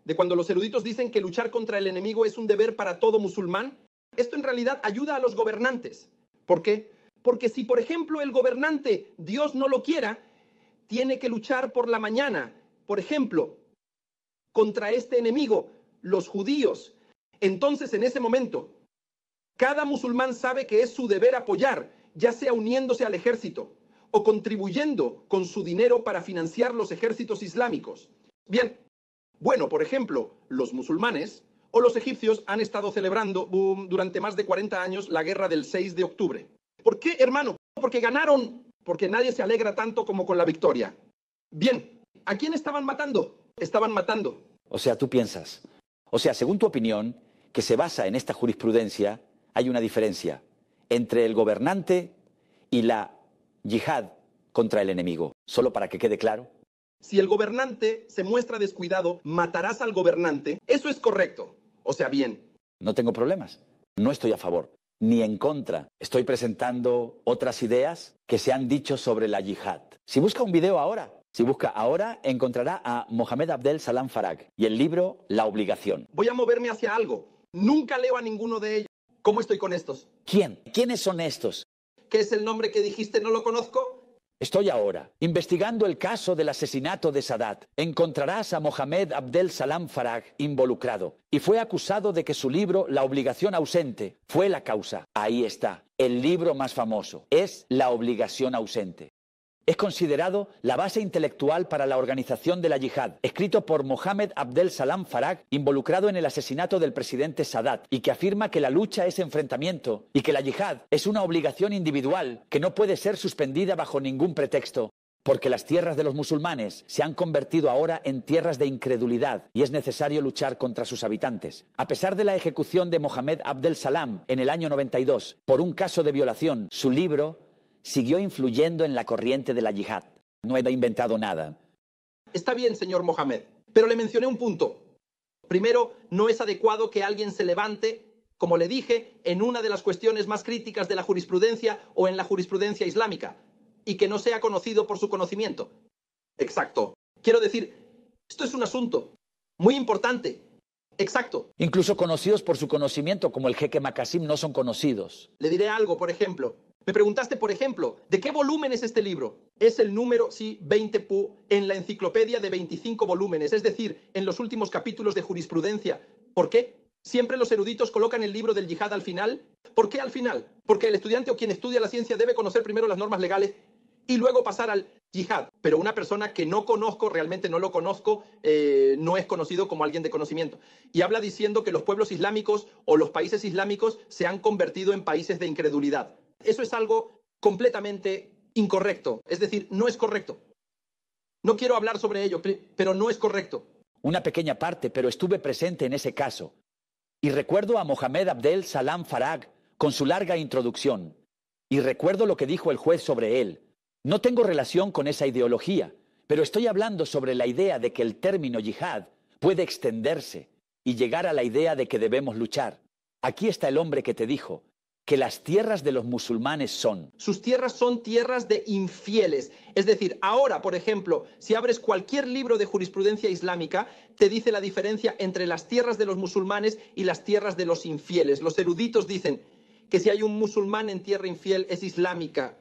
de cuando los eruditos dicen que luchar contra el enemigo es un deber para todo musulmán. Esto en realidad ayuda a los gobernantes. ¿Por qué? Porque si, por ejemplo, el gobernante, Dios no lo quiera, tiene que luchar por la mañana, por ejemplo, contra este enemigo, los judíos. Entonces, en ese momento, cada musulmán sabe que es su deber apoyar, ya sea uniéndose al ejército o contribuyendo con su dinero para financiar los ejércitos islámicos. Bien, bueno, por ejemplo, los musulmanes o los egipcios han estado celebrando durante más de 40 años la guerra del 6 de octubre. ¿Por qué, hermano? Porque ganaron, porque nadie se alegra tanto como con la victoria. Bien, ¿a quién estaban matando? Estaban matando. O sea, tú piensas, según tu opinión, que se basa en esta jurisprudencia, hay una diferencia entre el gobernante y la yihad contra el enemigo. Solo para que quede claro. Si el gobernante se muestra descuidado, matarás al gobernante. Eso es correcto. O sea, bien. No tengo problemas. No estoy a favor ni en contra. Estoy presentando otras ideas que se han dicho sobre la yihad. Si busca un video ahora, encontrará a Mohamed Abdel Salam Farag y el libro La obligación. Voy a moverme hacia algo. Nunca leo a ninguno de ellos. ¿Cómo estoy con estos? ¿Quién? ¿Quiénes son estos? ¿Qué es el nombre que dijiste? ¿No lo conozco? Estoy ahora investigando el caso del asesinato de Sadat. Encontrarás a Mohamed Abdel Salam Farag involucrado y fue acusado de que su libro La obligación ausente fue la causa. Ahí está, el libro más famoso. Es La obligación ausente. Es considerado la base intelectual para la organización de la yihad, escrito por Mohamed Abdel Salam Farag, involucrado en el asesinato del presidente Sadat, y que afirma que la lucha es enfrentamiento y que la yihad es una obligación individual que no puede ser suspendida bajo ningún pretexto, porque las tierras de los musulmanes se han convertido ahora en tierras de incredulidad y es necesario luchar contra sus habitantes. A pesar de la ejecución de Mohamed Abdel Salam en el año 92 por un caso de violación, su libro siguió influyendo en la corriente de la yihad. No he inventado nada. Está bien, señor Mohamed, pero le mencioné un punto. Primero, no es adecuado que alguien se levante, como le dije, en una de las cuestiones más críticas de la jurisprudencia o en la jurisprudencia islámica, y que no sea conocido por su conocimiento. Exacto. Quiero decir, esto es un asunto muy importante. Exacto. Incluso conocidos por su conocimiento, como el jeque Makasim, no son conocidos. Le diré algo, por ejemplo. Me preguntaste, por ejemplo, ¿de qué volumen es este libro? Es el número, sí, 20 en la enciclopedia de 25 volúmenes, es decir, en los últimos capítulos de jurisprudencia. ¿Por qué? ¿Siempre los eruditos colocan el libro del yihad al final? ¿Por qué al final? Porque el estudiante o quien estudia la ciencia debe conocer primero las normas legales y luego pasar al yihad. Pero una persona que no conozco, realmente no lo conozco, no es conocido como alguien de conocimiento. Y habla diciendo que los pueblos islámicos o los países islámicos se han convertido en países de incredulidad. Eso es algo completamente incorrecto. Es decir, no es correcto. No quiero hablar sobre ello, pero no es correcto. Una pequeña parte, pero estuve presente en ese caso. Y recuerdo a Mohamed Abdel Salam Farag con su larga introducción. Y recuerdo lo que dijo el juez sobre él. No tengo relación con esa ideología, Pero estoy hablando sobre la idea de que el término yihad puede extenderse y llegar a la idea de que debemos luchar. Aquí está el hombre que te dijo que las tierras de los musulmanes son. Sus tierras son tierras de infieles. Es decir, ahora, por ejemplo, si abres cualquier libro de jurisprudencia islámica, te dice la diferencia entre las tierras de los musulmanes y las tierras de los infieles. Los eruditos dicen que si hay un musulmán en tierra infiel es islámica.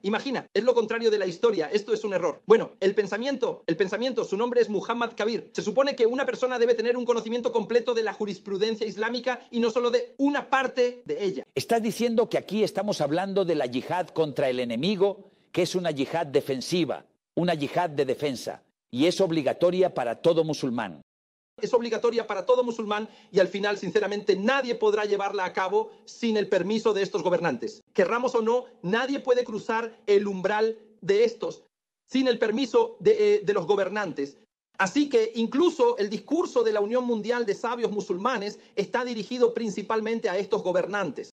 Imagina, es lo contrario de la historia, esto es un error. Bueno, el pensamiento, su nombre es Muhammad Kabir. Se supone que una persona debe tener un conocimiento completo de la jurisprudencia islámica y no solo de una parte de ella. Estás diciendo que aquí estamos hablando de la yihad contra el enemigo, que es una yihad defensiva, una yihad de defensa, y es obligatoria para todo musulmán. Es obligatoria para todo musulmán y al final, sinceramente, nadie podrá llevarla a cabo sin el permiso de estos gobernantes. Querramos o no, nadie puede cruzar el umbral de estos sin el permiso de los gobernantes. Así que incluso el discurso de la Unión Mundial de Sabios Musulmanes está dirigido principalmente a estos gobernantes.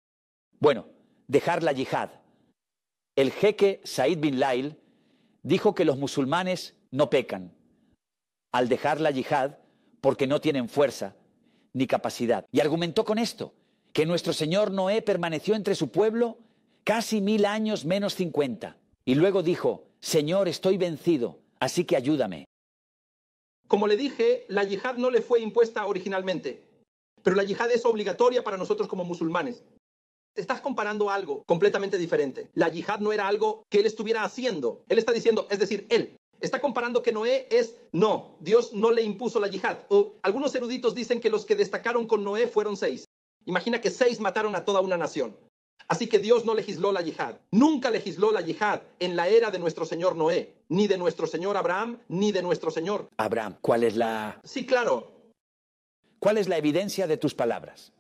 Bueno, dejar la yihad. El jeque Said bin Lail dijo que los musulmanes no pecan al dejar la yihad porque no tienen fuerza ni capacidad. Y argumentó con esto, que nuestro señor Noé permaneció entre su pueblo casi 1000 años menos 50. Y luego dijo, Señor, estoy vencido, así que ayúdame. Como le dije, la yihad no le fue impuesta originalmente, pero la yihad es obligatoria para nosotros como musulmanes. Estás comparando algo completamente diferente. La yihad no era algo que él estuviera haciendo. Él está diciendo, es decir, él está comparando que Noé no, Dios no le impuso la yihad. O algunos eruditos dicen que los que destacaron con Noé fueron 6. Imagina que 6 mataron a toda una nación. Así que Dios no legisló la yihad. Nunca legisló la yihad en la era de nuestro señor Noé, ni de nuestro señor Abraham, ni de nuestro señor. Abraham, ¿cuál es la...? Sí, claro. ¿Cuál es la evidencia de tus palabras?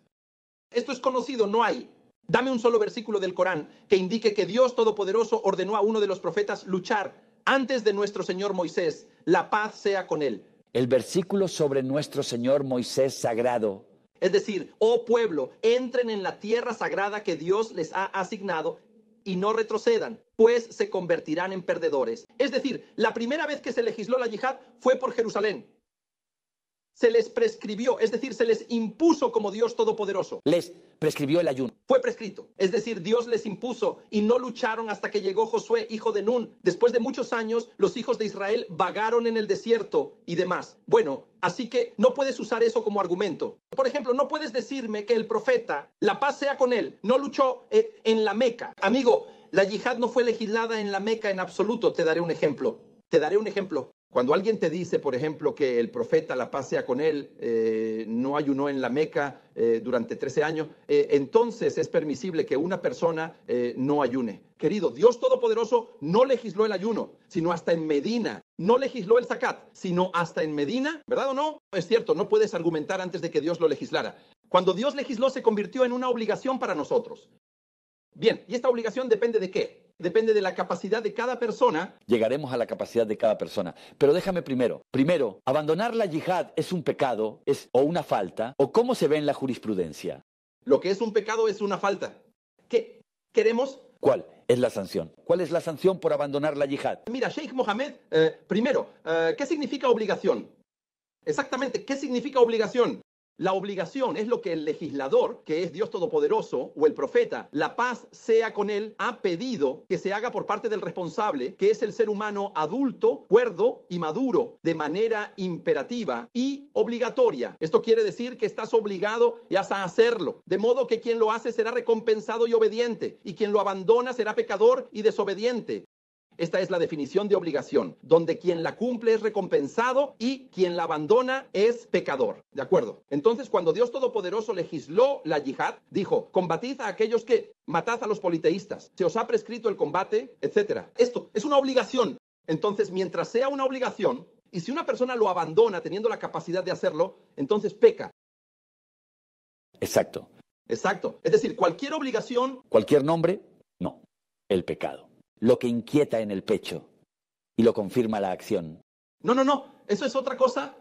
Esto es conocido, no hay. Dame un solo versículo del Corán que indique que Dios Todopoderoso ordenó a uno de los profetas luchar antes de nuestro Señor Moisés, la paz sea con él. El versículo sobre nuestro Señor Moisés sagrado. Es decir, oh pueblo, entren en la tierra sagrada que Dios les ha asignado y no retrocedan, pues se convertirán en perdedores. Es decir, la primera vez que se legisló la yihad fue por Jerusalén. Se les prescribió, es decir, se les impuso como Dios Todopoderoso. Les prescribió el ayuno. Fue prescrito, es decir, Dios les impuso y no lucharon hasta que llegó Josué, hijo de Nun. Después de muchos años, los hijos de Israel vagaron en el desierto y demás. Bueno, así que no puedes usar eso como argumento. Por ejemplo, no puedes decirme que el profeta, la paz sea con él, no luchó en la Meca. Amigo, la yihad no fue legislada en la Meca en absoluto. Te daré un ejemplo. Cuando alguien te dice, por ejemplo, que el profeta, la paz sea con él, no ayunó en la Meca durante 13 años, entonces es permisible que una persona no ayune. Querido, Dios Todopoderoso no legisló el ayuno, sino hasta en Medina. No legisló el zakat, sino hasta en Medina, ¿verdad o no? Es cierto, no puedes argumentar antes de que Dios lo legislara. Cuando Dios legisló, se convirtió en una obligación para nosotros. Bien, ¿y esta obligación depende de qué? Depende de la capacidad de cada persona. Llegaremos a la capacidad de cada persona. Pero déjame primero, abandonar la yihad es un pecado, o una falta, o cómo se ve en la jurisprudencia. Lo que es un pecado es una falta. ¿Qué queremos? ¿Cuál es la sanción? ¿Cuál es la sanción por abandonar la yihad? Mira, Sheikh Mohammed, primero, ¿qué significa obligación? Exactamente, ¿qué significa obligación? La obligación es lo que el legislador, que es Dios Todopoderoso, o el profeta, la paz sea con él, ha pedido que se haga por parte del responsable, que es el ser humano adulto, cuerdo y maduro, de manera imperativa y obligatoria. Esto quiere decir que estás obligado y vas a hacerlo, de modo que quien lo hace será recompensado y obediente, y quien lo abandona será pecador y desobediente. Esta es la definición de obligación, donde quien la cumple es recompensado y quien la abandona es pecador. ¿De acuerdo? Entonces, cuando Dios Todopoderoso legisló la yihad, dijo, combatid a aquellos que matad a los politeístas, se os ha prescrito el combate, etc. Esto es una obligación. Entonces, mientras sea una obligación, y si una persona lo abandona teniendo la capacidad de hacerlo, entonces peca. Exacto. Exacto. Es decir, cualquier obligación... Cualquier nombre, no. El pecado. Lo que inquieta en el pecho y lo confirma la acción. No, eso es otra cosa.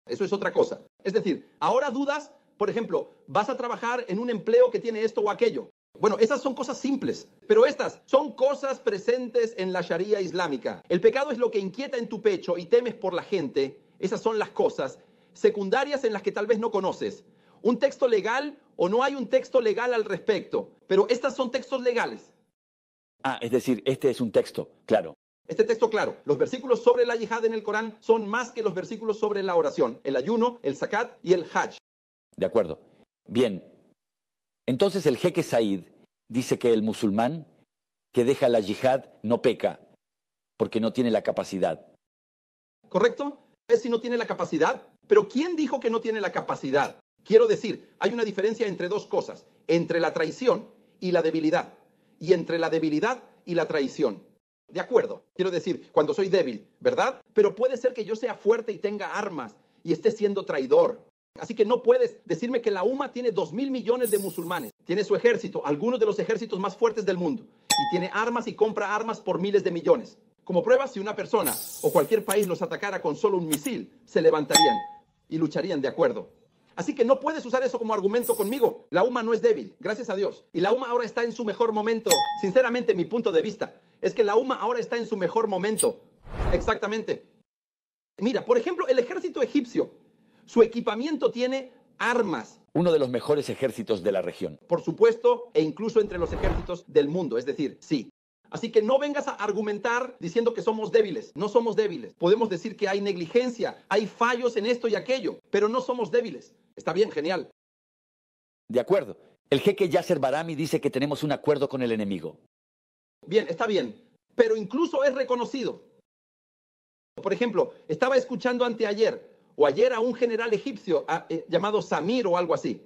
Es decir, ahora dudas, por ejemplo, vas a trabajar en un empleo que tiene esto o aquello. Bueno, esas son cosas simples, pero estas son cosas presentes en la Sharia islámica. El pecado es lo que inquieta en tu pecho y temes por la gente. Esas son las cosas secundarias en las que tal vez no conoces. Un texto legal o no hay un texto legal al respecto, pero estas son textos legales. Es decir, este es un texto, claro. Este texto, claro, los versículos sobre la yihad en el Corán son más que los versículos sobre la oración, el ayuno, el zakat y el hajj. De acuerdo. Bien. Entonces el jeque Said dice que el musulmán que deja la yihad no peca porque no tiene la capacidad. ¿Correcto? Es si no tiene la capacidad. Pero ¿quién dijo que no tiene la capacidad? Quiero decir, hay una diferencia entre dos cosas, entre la traición y la debilidad, y entre la debilidad y la traición. De acuerdo, quiero decir, cuando soy débil, ¿verdad? Pero puede ser que yo sea fuerte y tenga armas y esté siendo traidor. Así que no puedes decirme que la UMA tiene 2.000 millones de musulmanes, tiene su ejército, algunos de los ejércitos más fuertes del mundo, y tiene armas y compra armas por miles de millones. Como prueba, si una persona o cualquier país los atacara con solo un misil, se levantarían y lucharían de acuerdo. Así que no puedes usar eso como argumento conmigo. La UMA no es débil, gracias a Dios. Y la UMA ahora está en su mejor momento. Sinceramente, mi punto de vista es que la UMA ahora está en su mejor momento. Exactamente. Mira, por ejemplo, el ejército egipcio, su equipamiento tiene armas. Uno de los mejores ejércitos de la región. Por supuesto, e incluso entre los ejércitos del mundo. Es decir, sí. Así que no vengas a argumentar diciendo que somos débiles. No somos débiles. Podemos decir que hay negligencia, hay fallos en esto y aquello, pero no somos débiles. Está bien, genial. De acuerdo. El jeque Yasser Barami dice que tenemos un acuerdo con el enemigo. Bien, está bien. Pero incluso es reconocido. Por ejemplo, estaba escuchando anteayer o ayer a un general egipcio llamado Samir o algo así.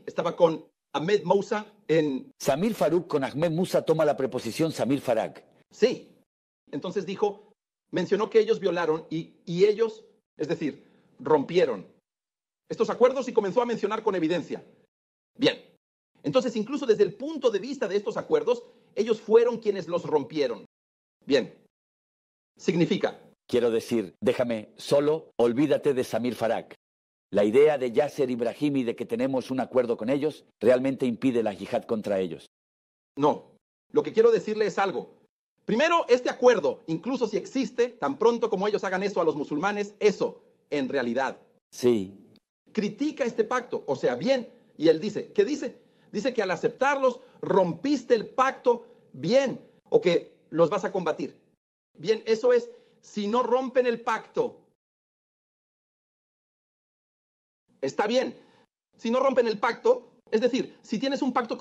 Estaba con Ahmed Moussa en... Samir Farouk con Ahmed Moussa toma la preposición Samir Farag. Sí. Entonces mencionó que ellos violaron y ellos, es decir, rompieron estos acuerdos y comenzó a mencionar con evidencia. Bien. Entonces, incluso desde el punto de vista de estos acuerdos, ellos fueron quienes los rompieron. Bien. Significa... Quiero decir, déjame solo, olvídate de Samir Farag. La idea de Yasser Ibrahimi de que tenemos un acuerdo con ellos realmente impide la yihad contra ellos. No, lo que quiero decirle es algo. Primero, este acuerdo, incluso si existe, tan pronto como ellos hagan eso a los musulmanes, eso, en realidad. Sí. Critica este pacto, o sea, bien. Y él dice, ¿qué dice? Dice que al aceptarlos, rompiste el pacto, bien, o que los vas a combatir. Bien, eso es, si no rompen el pacto. Está bien. Si no rompen el pacto, es decir, si tienes un pacto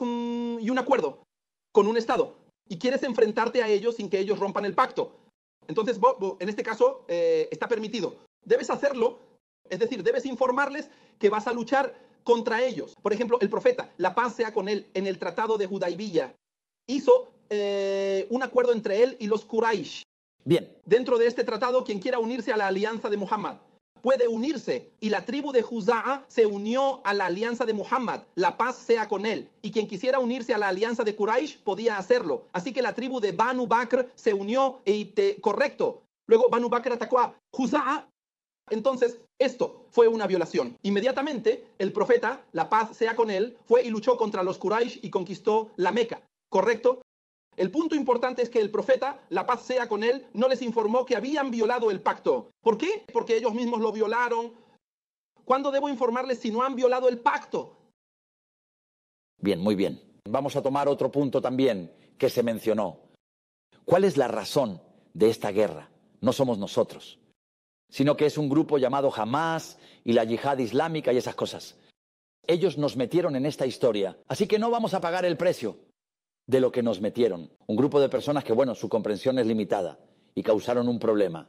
y un acuerdo con un Estado y quieres enfrentarte a ellos sin que ellos rompan el pacto, entonces en este caso está permitido. Debes hacerlo, es decir, debes informarles que vas a luchar contra ellos. Por ejemplo, el profeta, la paz sea con él, en el tratado de Hudaybiyah, hizo un acuerdo entre él y los Quraysh. Bien. Dentro de este tratado, quien quiera unirse a la alianza de Muhammad puede unirse, y la tribu de Juza'a se unió a la alianza de Muhammad, la paz sea con él, y quien quisiera unirse a la alianza de Quraysh podía hacerlo. Así que la tribu de Banu Bakr se unió correcto. Luego Banu Bakr atacó a Juza'a. Entonces, esto fue una violación. Inmediatamente, el profeta, la paz sea con él, fue y luchó contra los Quraysh y conquistó la Meca. ¿Correcto? El punto importante es que el profeta, la paz sea con él, no les informó que habían violado el pacto. ¿Por qué? Porque ellos mismos lo violaron. ¿Cuándo debo informarles si no han violado el pacto? Bien, muy bien. Vamos a tomar otro punto también que se mencionó. ¿Cuál es la razón de esta guerra? No somos nosotros, sino que es un grupo llamado Hamas y la yihad islámica y esas cosas. Ellos nos metieron en esta historia, así que no vamos a pagar el precio de lo que nos metieron. Un grupo de personas que, bueno, su comprensión es limitada y causaron un problema.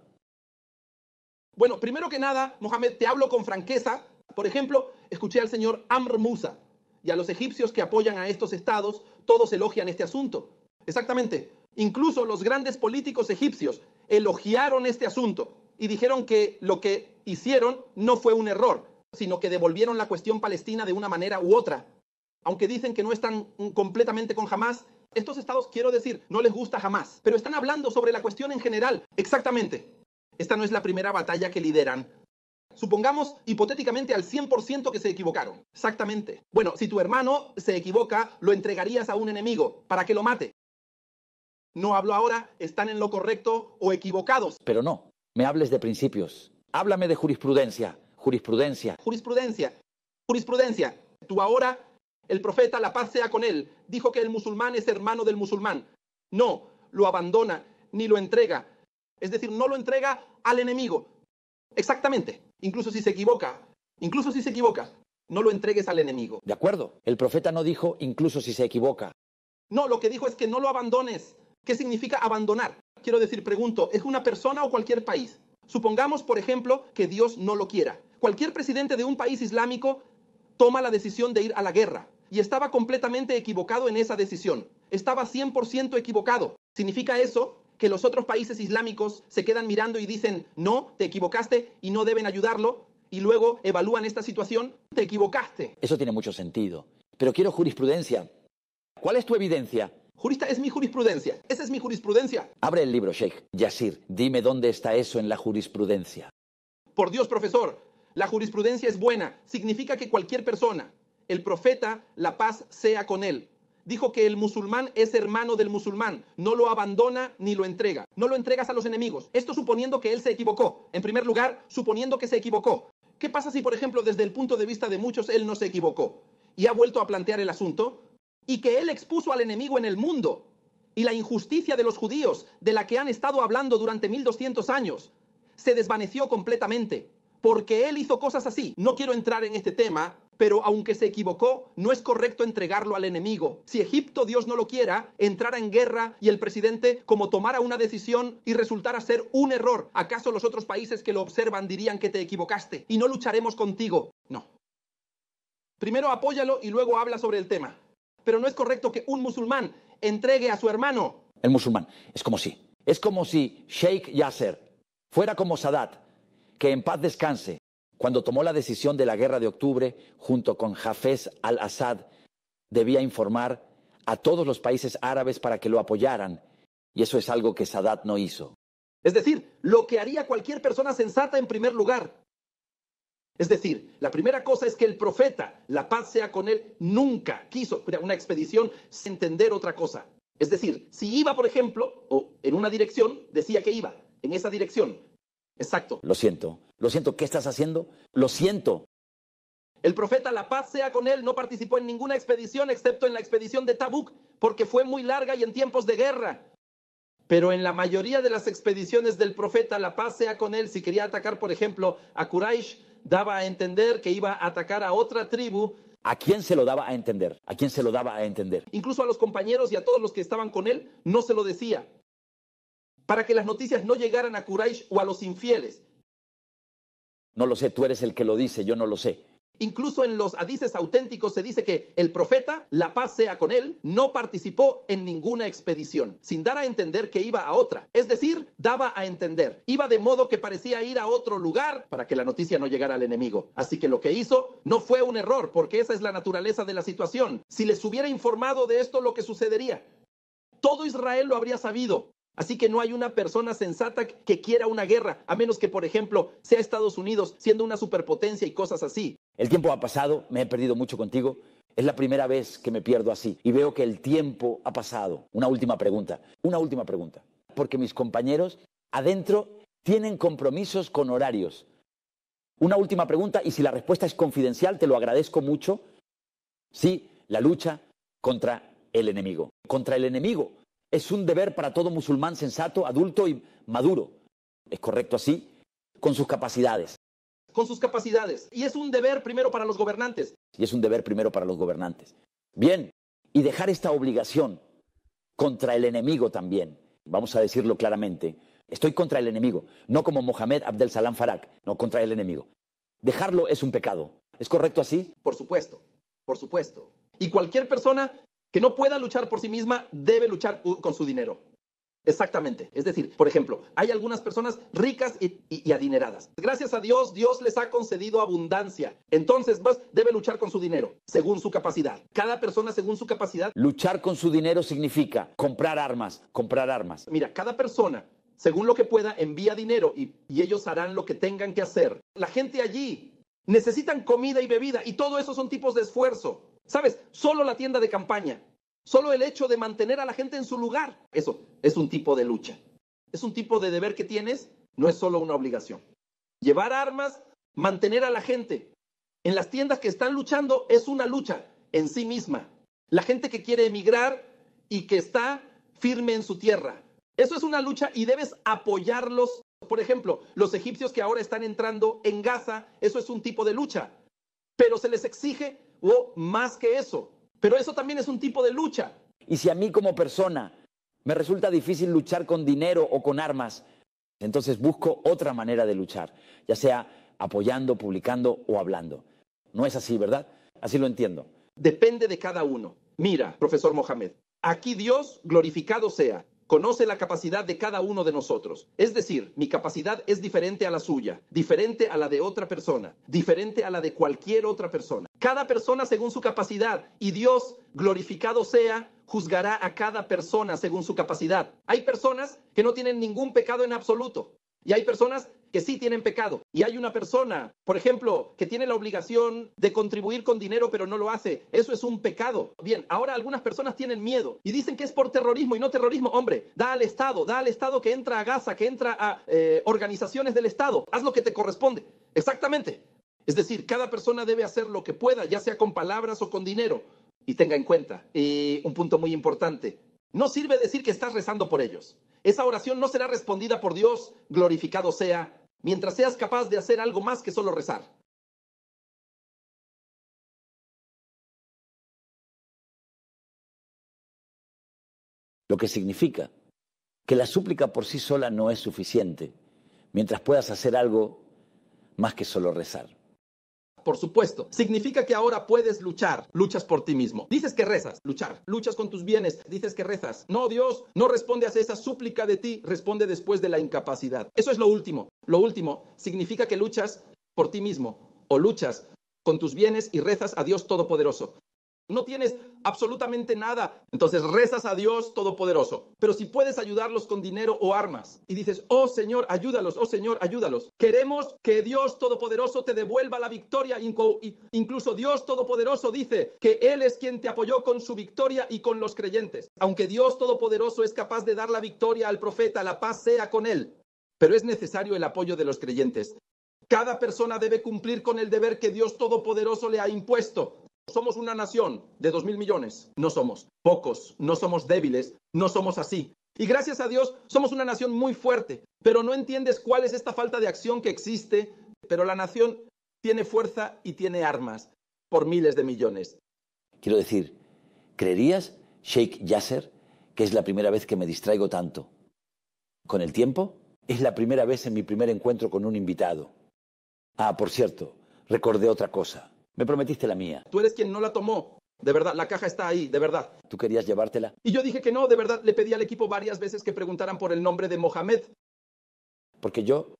Bueno, primero que nada, Mohamed, te hablo con franqueza. Por ejemplo, escuché al señor Amr Moussa y a los egipcios que apoyan a estos estados, todos elogian este asunto. Exactamente. Incluso los grandes políticos egipcios elogiaron este asunto y dijeron que lo que hicieron no fue un error, sino que devolvieron la cuestión palestina de una manera u otra. Aunque dicen que no están completamente con Hamas, estos estados, quiero decir, no les gusta Hamas, pero están hablando sobre la cuestión en general. Exactamente. Esta no es la primera batalla que lideran. Supongamos hipotéticamente al 100% que se equivocaron. Exactamente. Bueno, si tu hermano se equivoca, lo entregarías a un enemigo para que lo mate. No hablo ahora, están en lo correcto o equivocados. Pero no, me hables de principios. Háblame de jurisprudencia. Jurisprudencia. Jurisprudencia. Tú ahora, el profeta, la paz sea con él, dijo que el musulmán es hermano del musulmán. No, lo abandona ni lo entrega. Es decir, no lo entrega al enemigo. Exactamente. Incluso si se equivoca, no lo entregues al enemigo. De acuerdo. El profeta no dijo incluso si se equivoca. No, lo que dijo es que no lo abandones. ¿Qué significa abandonar? Quiero decir, pregunto, ¿es una persona o cualquier país? Supongamos, por ejemplo, que Dios no lo quiera. Cualquier presidente de un país islámico toma la decisión de ir a la guerra y estaba completamente equivocado en esa decisión. Estaba 100% equivocado. ¿Significa eso que los otros países islámicos se quedan mirando y dicen, no, te equivocaste y no deben ayudarlo? Y luego evalúan esta situación, te equivocaste. Eso tiene mucho sentido. Pero quiero jurisprudencia. ¿Cuál es tu evidencia? Jurista, es mi jurisprudencia. Esa es mi jurisprudencia. Abre el libro, Sheikh Yasir. Dime dónde está eso en la jurisprudencia. Por Dios, profesor, la jurisprudencia es buena. Significa que cualquier persona, el profeta, la paz sea con él, dijo que el musulmán es hermano del musulmán. No lo abandona ni lo entrega. No lo entregas a los enemigos. Esto suponiendo que él se equivocó. En primer lugar, suponiendo que se equivocó. ¿Qué pasa si, por ejemplo, desde el punto de vista de muchos, él no se equivocó y ha vuelto a plantear el asunto? Y que él expuso al enemigo en el mundo y la injusticia de los judíos, de la que han estado hablando durante 1200 años, se desvaneció completamente, porque él hizo cosas así. No quiero entrar en este tema, pero aunque se equivocó, no es correcto entregarlo al enemigo. Si Egipto, Dios no lo quiera, entrara en guerra y el presidente, como tomara una decisión y resultara ser un error, ¿acaso los otros países que lo observan dirían que te equivocaste y no lucharemos contigo? No. Primero apóyalo y luego habla sobre el tema. Pero no es correcto que un musulmán entregue a su hermano. El musulmán. Es como si Sheikh Yasser fuera como Sadat, que en paz descanse, cuando tomó la decisión de la guerra de octubre, junto con Hafez al-Assad, debía informar a todos los países árabes para que lo apoyaran. Y eso es algo que Sadat no hizo. Es decir, lo que haría cualquier persona sensata en primer lugar. Es decir, la primera cosa es que el profeta, la paz sea con él, nunca quiso una expedición sin entender otra cosa. Es decir, si iba, por ejemplo, o en una dirección, decía que iba en esa dirección. Exacto. Lo siento, ¿qué estás haciendo? Lo siento. El profeta, la paz sea con él, no participó en ninguna expedición excepto en la expedición de Tabuk, porque fue muy larga y en tiempos de guerra. Pero en la mayoría de las expediciones del profeta, la paz sea con él, si quería atacar, por ejemplo, a Quraysh, daba a entender que iba a atacar a otra tribu. ¿A quién se lo daba a entender? ¿A quién se lo daba a entender? Incluso a los compañeros y a todos los que estaban con él, no se lo decía. Para que las noticias no llegaran a Quraysh o a los infieles. No lo sé, tú eres el que lo dice, yo no lo sé. Incluso en los hadices auténticos se dice que el profeta, la paz sea con él, no participó en ninguna expedición, sin dar a entender que iba a otra. Es decir, daba a entender. Iba de modo que parecía ir a otro lugar para que la noticia no llegara al enemigo. Así que lo que hizo no fue un error, porque esa es la naturaleza de la situación. Si les hubiera informado de esto, lo que sucedería, todo Israel lo habría sabido. Así que no hay una persona sensata que quiera una guerra, a menos que, por ejemplo, sea Estados Unidos siendo una superpotencia y cosas así. El tiempo ha pasado, me he perdido mucho contigo. Es la primera vez que me pierdo así y veo que el tiempo ha pasado. Una última pregunta. Porque mis compañeros adentro tienen compromisos con horarios. Una última pregunta, y si la respuesta es confidencial, te lo agradezco mucho. Sí, la lucha contra el enemigo. Contra el enemigo. Es un deber para todo musulmán sensato, adulto y maduro. ¿Es correcto así? Con sus capacidades. Con sus capacidades. Y es un deber primero para los gobernantes. Bien, y dejar esta obligación contra el enemigo también. Vamos a decirlo claramente. Estoy contra el enemigo, no como Mohamed Abdel Salam Farak, no contra el enemigo. Dejarlo es un pecado. ¿Es correcto así? Por supuesto. Y cualquier persona que no pueda luchar por sí misma debe luchar con su dinero. Exactamente. Es decir, por ejemplo, hay algunas personas ricas y adineradas. Gracias a Dios, Dios les ha concedido abundancia. Entonces, debe luchar con su dinero, según su capacidad. Cada persona según su capacidad. Luchar con su dinero significa comprar armas. Mira, cada persona, según lo que pueda, envía dinero y ellos harán lo que tengan que hacer. La gente allí necesitan comida y bebida y todo eso son tipos de esfuerzo. ¿Sabes? Solo la tienda de campaña, solo el hecho de mantener a la gente en su lugar, eso es un tipo de lucha. Es un tipo de deber que tienes, no es solo una obligación. Llevar armas, mantener a la gente en las tiendas que están luchando es una lucha en sí misma. La gente que quiere emigrar y que está firme en su tierra. Eso es una lucha y debes apoyarlos. Por ejemplo, los egipcios que ahora están entrando en Gaza, eso es un tipo de lucha. Pero se les exige más que eso. Pero eso también es un tipo de lucha. Y si a mí como persona me resulta difícil luchar con dinero o con armas, entonces busco otra manera de luchar, ya sea apoyando, publicando o hablando. No es así, ¿verdad? Así lo entiendo. Depende de cada uno. Mira, profesor Mohamed, aquí Dios, glorificado sea, conoce la capacidad de cada uno de nosotros. Es decir, mi capacidad es diferente a la suya, diferente a la de otra persona, diferente a la de cualquier otra persona. Cada persona según su capacidad, y Dios, glorificado sea, juzgará a cada persona según su capacidad. Hay personas que no tienen ningún pecado en absoluto, y hay personas que sí tienen pecado. Y hay una persona, por ejemplo, que tiene la obligación de contribuir con dinero, pero no lo hace. Eso es un pecado. Bien, ahora algunas personas tienen miedo y dicen que es por terrorismo y no terrorismo. Hombre, da al Estado que entra a Gaza, que entra a organizaciones del Estado. Haz lo que te corresponde. Exactamente. Es decir, cada persona debe hacer lo que pueda, ya sea con palabras o con dinero. Y tenga en cuenta, un punto muy importante, no sirve decir que estás rezando por ellos. Esa oración no será respondida por Dios, glorificado sea, mientras seas capaz de hacer algo más que solo rezar. Lo que significa que la súplica por sí sola no es suficiente, mientras puedas hacer algo más que solo rezar. Por supuesto, significa que ahora puedes luchar, luchas por ti mismo. Dices que rezas, luchar, luchas con tus bienes, dices que rezas. No, Dios no responde a esa súplica de ti, responde después de la incapacidad. Eso es lo último. Lo último significa que luchas por ti mismo o luchas con tus bienes y rezas a Dios Todopoderoso. No tienes absolutamente nada, entonces rezas a Dios Todopoderoso. Pero si puedes ayudarlos con dinero o armas y dices, oh Señor, ayúdalos, oh Señor, ayúdalos. Queremos que Dios Todopoderoso te devuelva la victoria. Incluso Dios Todopoderoso dice que Él es quien te apoyó con su victoria y con los creyentes. Aunque Dios Todopoderoso es capaz de dar la victoria al profeta, la paz sea con él. Pero es necesario el apoyo de los creyentes. Cada persona debe cumplir con el deber que Dios Todopoderoso le ha impuesto. Somos una nación de 2.000 millones. No somos pocos, no somos débiles, no somos así. Y gracias a Dios somos una nación muy fuerte, pero no entiendes cuál es esta falta de acción que existe, pero la nación tiene fuerza y tiene armas por miles de millones. Quiero decir, ¿creerías, Sheikh Yasser, que es la primera vez que me distraigo tanto? Con el tiempo, es la primera vez en mi primer encuentro con un invitado. Ah, por cierto, recordé otra cosa. Me prometiste la mía. Tú eres quien no la tomó. De verdad, la caja está ahí, de verdad. ¿Tú querías llevártela? Y yo dije que no, de verdad. Le pedí al equipo varias veces que preguntaran por el nombre de Mohamed. Porque yo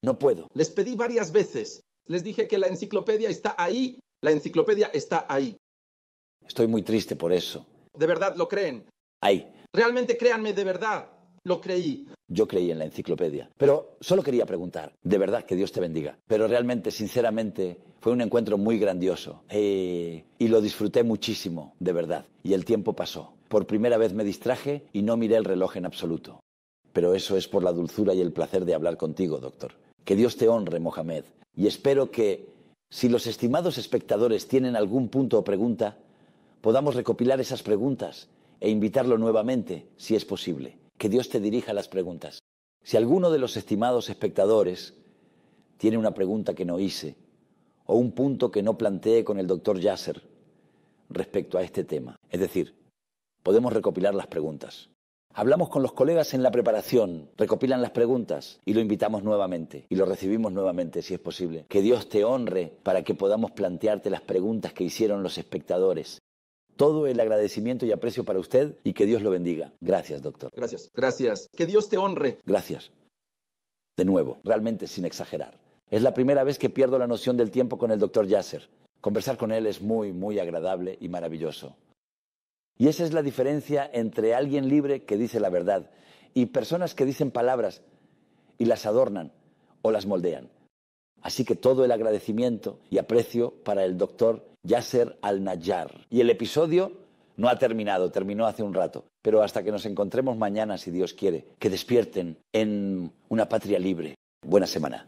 no puedo. Les pedí varias veces. Les dije que la enciclopedia está ahí. La enciclopedia está ahí. Estoy muy triste por eso. ¿De verdad lo creen? Ahí. Realmente créanme, de verdad. Lo creí. Yo creí en la enciclopedia. Pero solo quería preguntar. De verdad, que Dios te bendiga. Pero realmente, sinceramente, fue un encuentro muy grandioso. Y lo disfruté muchísimo, de verdad. Y el tiempo pasó. Por primera vez me distraje y no miré el reloj en absoluto. Pero eso es por la dulzura y el placer de hablar contigo, doctor. Que Dios te honre, Mohamed. Y espero que, si los estimados espectadores tienen algún punto o pregunta, podamos recopilar esas preguntas e invitarlo nuevamente, si es posible. Que Dios te dirija las preguntas. Si alguno de los estimados espectadores tiene una pregunta que no hice o un punto que no planteé con el doctor Yasser respecto a este tema, es decir, podemos recopilar las preguntas. Hablamos con los colegas en la preparación, recopilan las preguntas y lo invitamos nuevamente y lo recibimos nuevamente si es posible. Que Dios te honre para que podamos plantearte las preguntas que hicieron los espectadores. Todo el agradecimiento y aprecio para usted y que Dios lo bendiga. Gracias, doctor. Gracias, gracias. Que Dios te honre. Gracias. De nuevo, realmente sin exagerar. Es la primera vez que pierdo la noción del tiempo con el doctor Yasser. Conversar con él es muy, muy agradable y maravilloso. Y esa es la diferencia entre alguien libre que dice la verdad y personas que dicen palabras y las adornan o las moldean. Así que todo el agradecimiento y aprecio para el doctor Yasser Al-Najjar. Y el episodio no ha terminado, terminó hace un rato. Pero hasta que nos encontremos mañana, si Dios quiere, que despierten en una patria libre. Buena semana.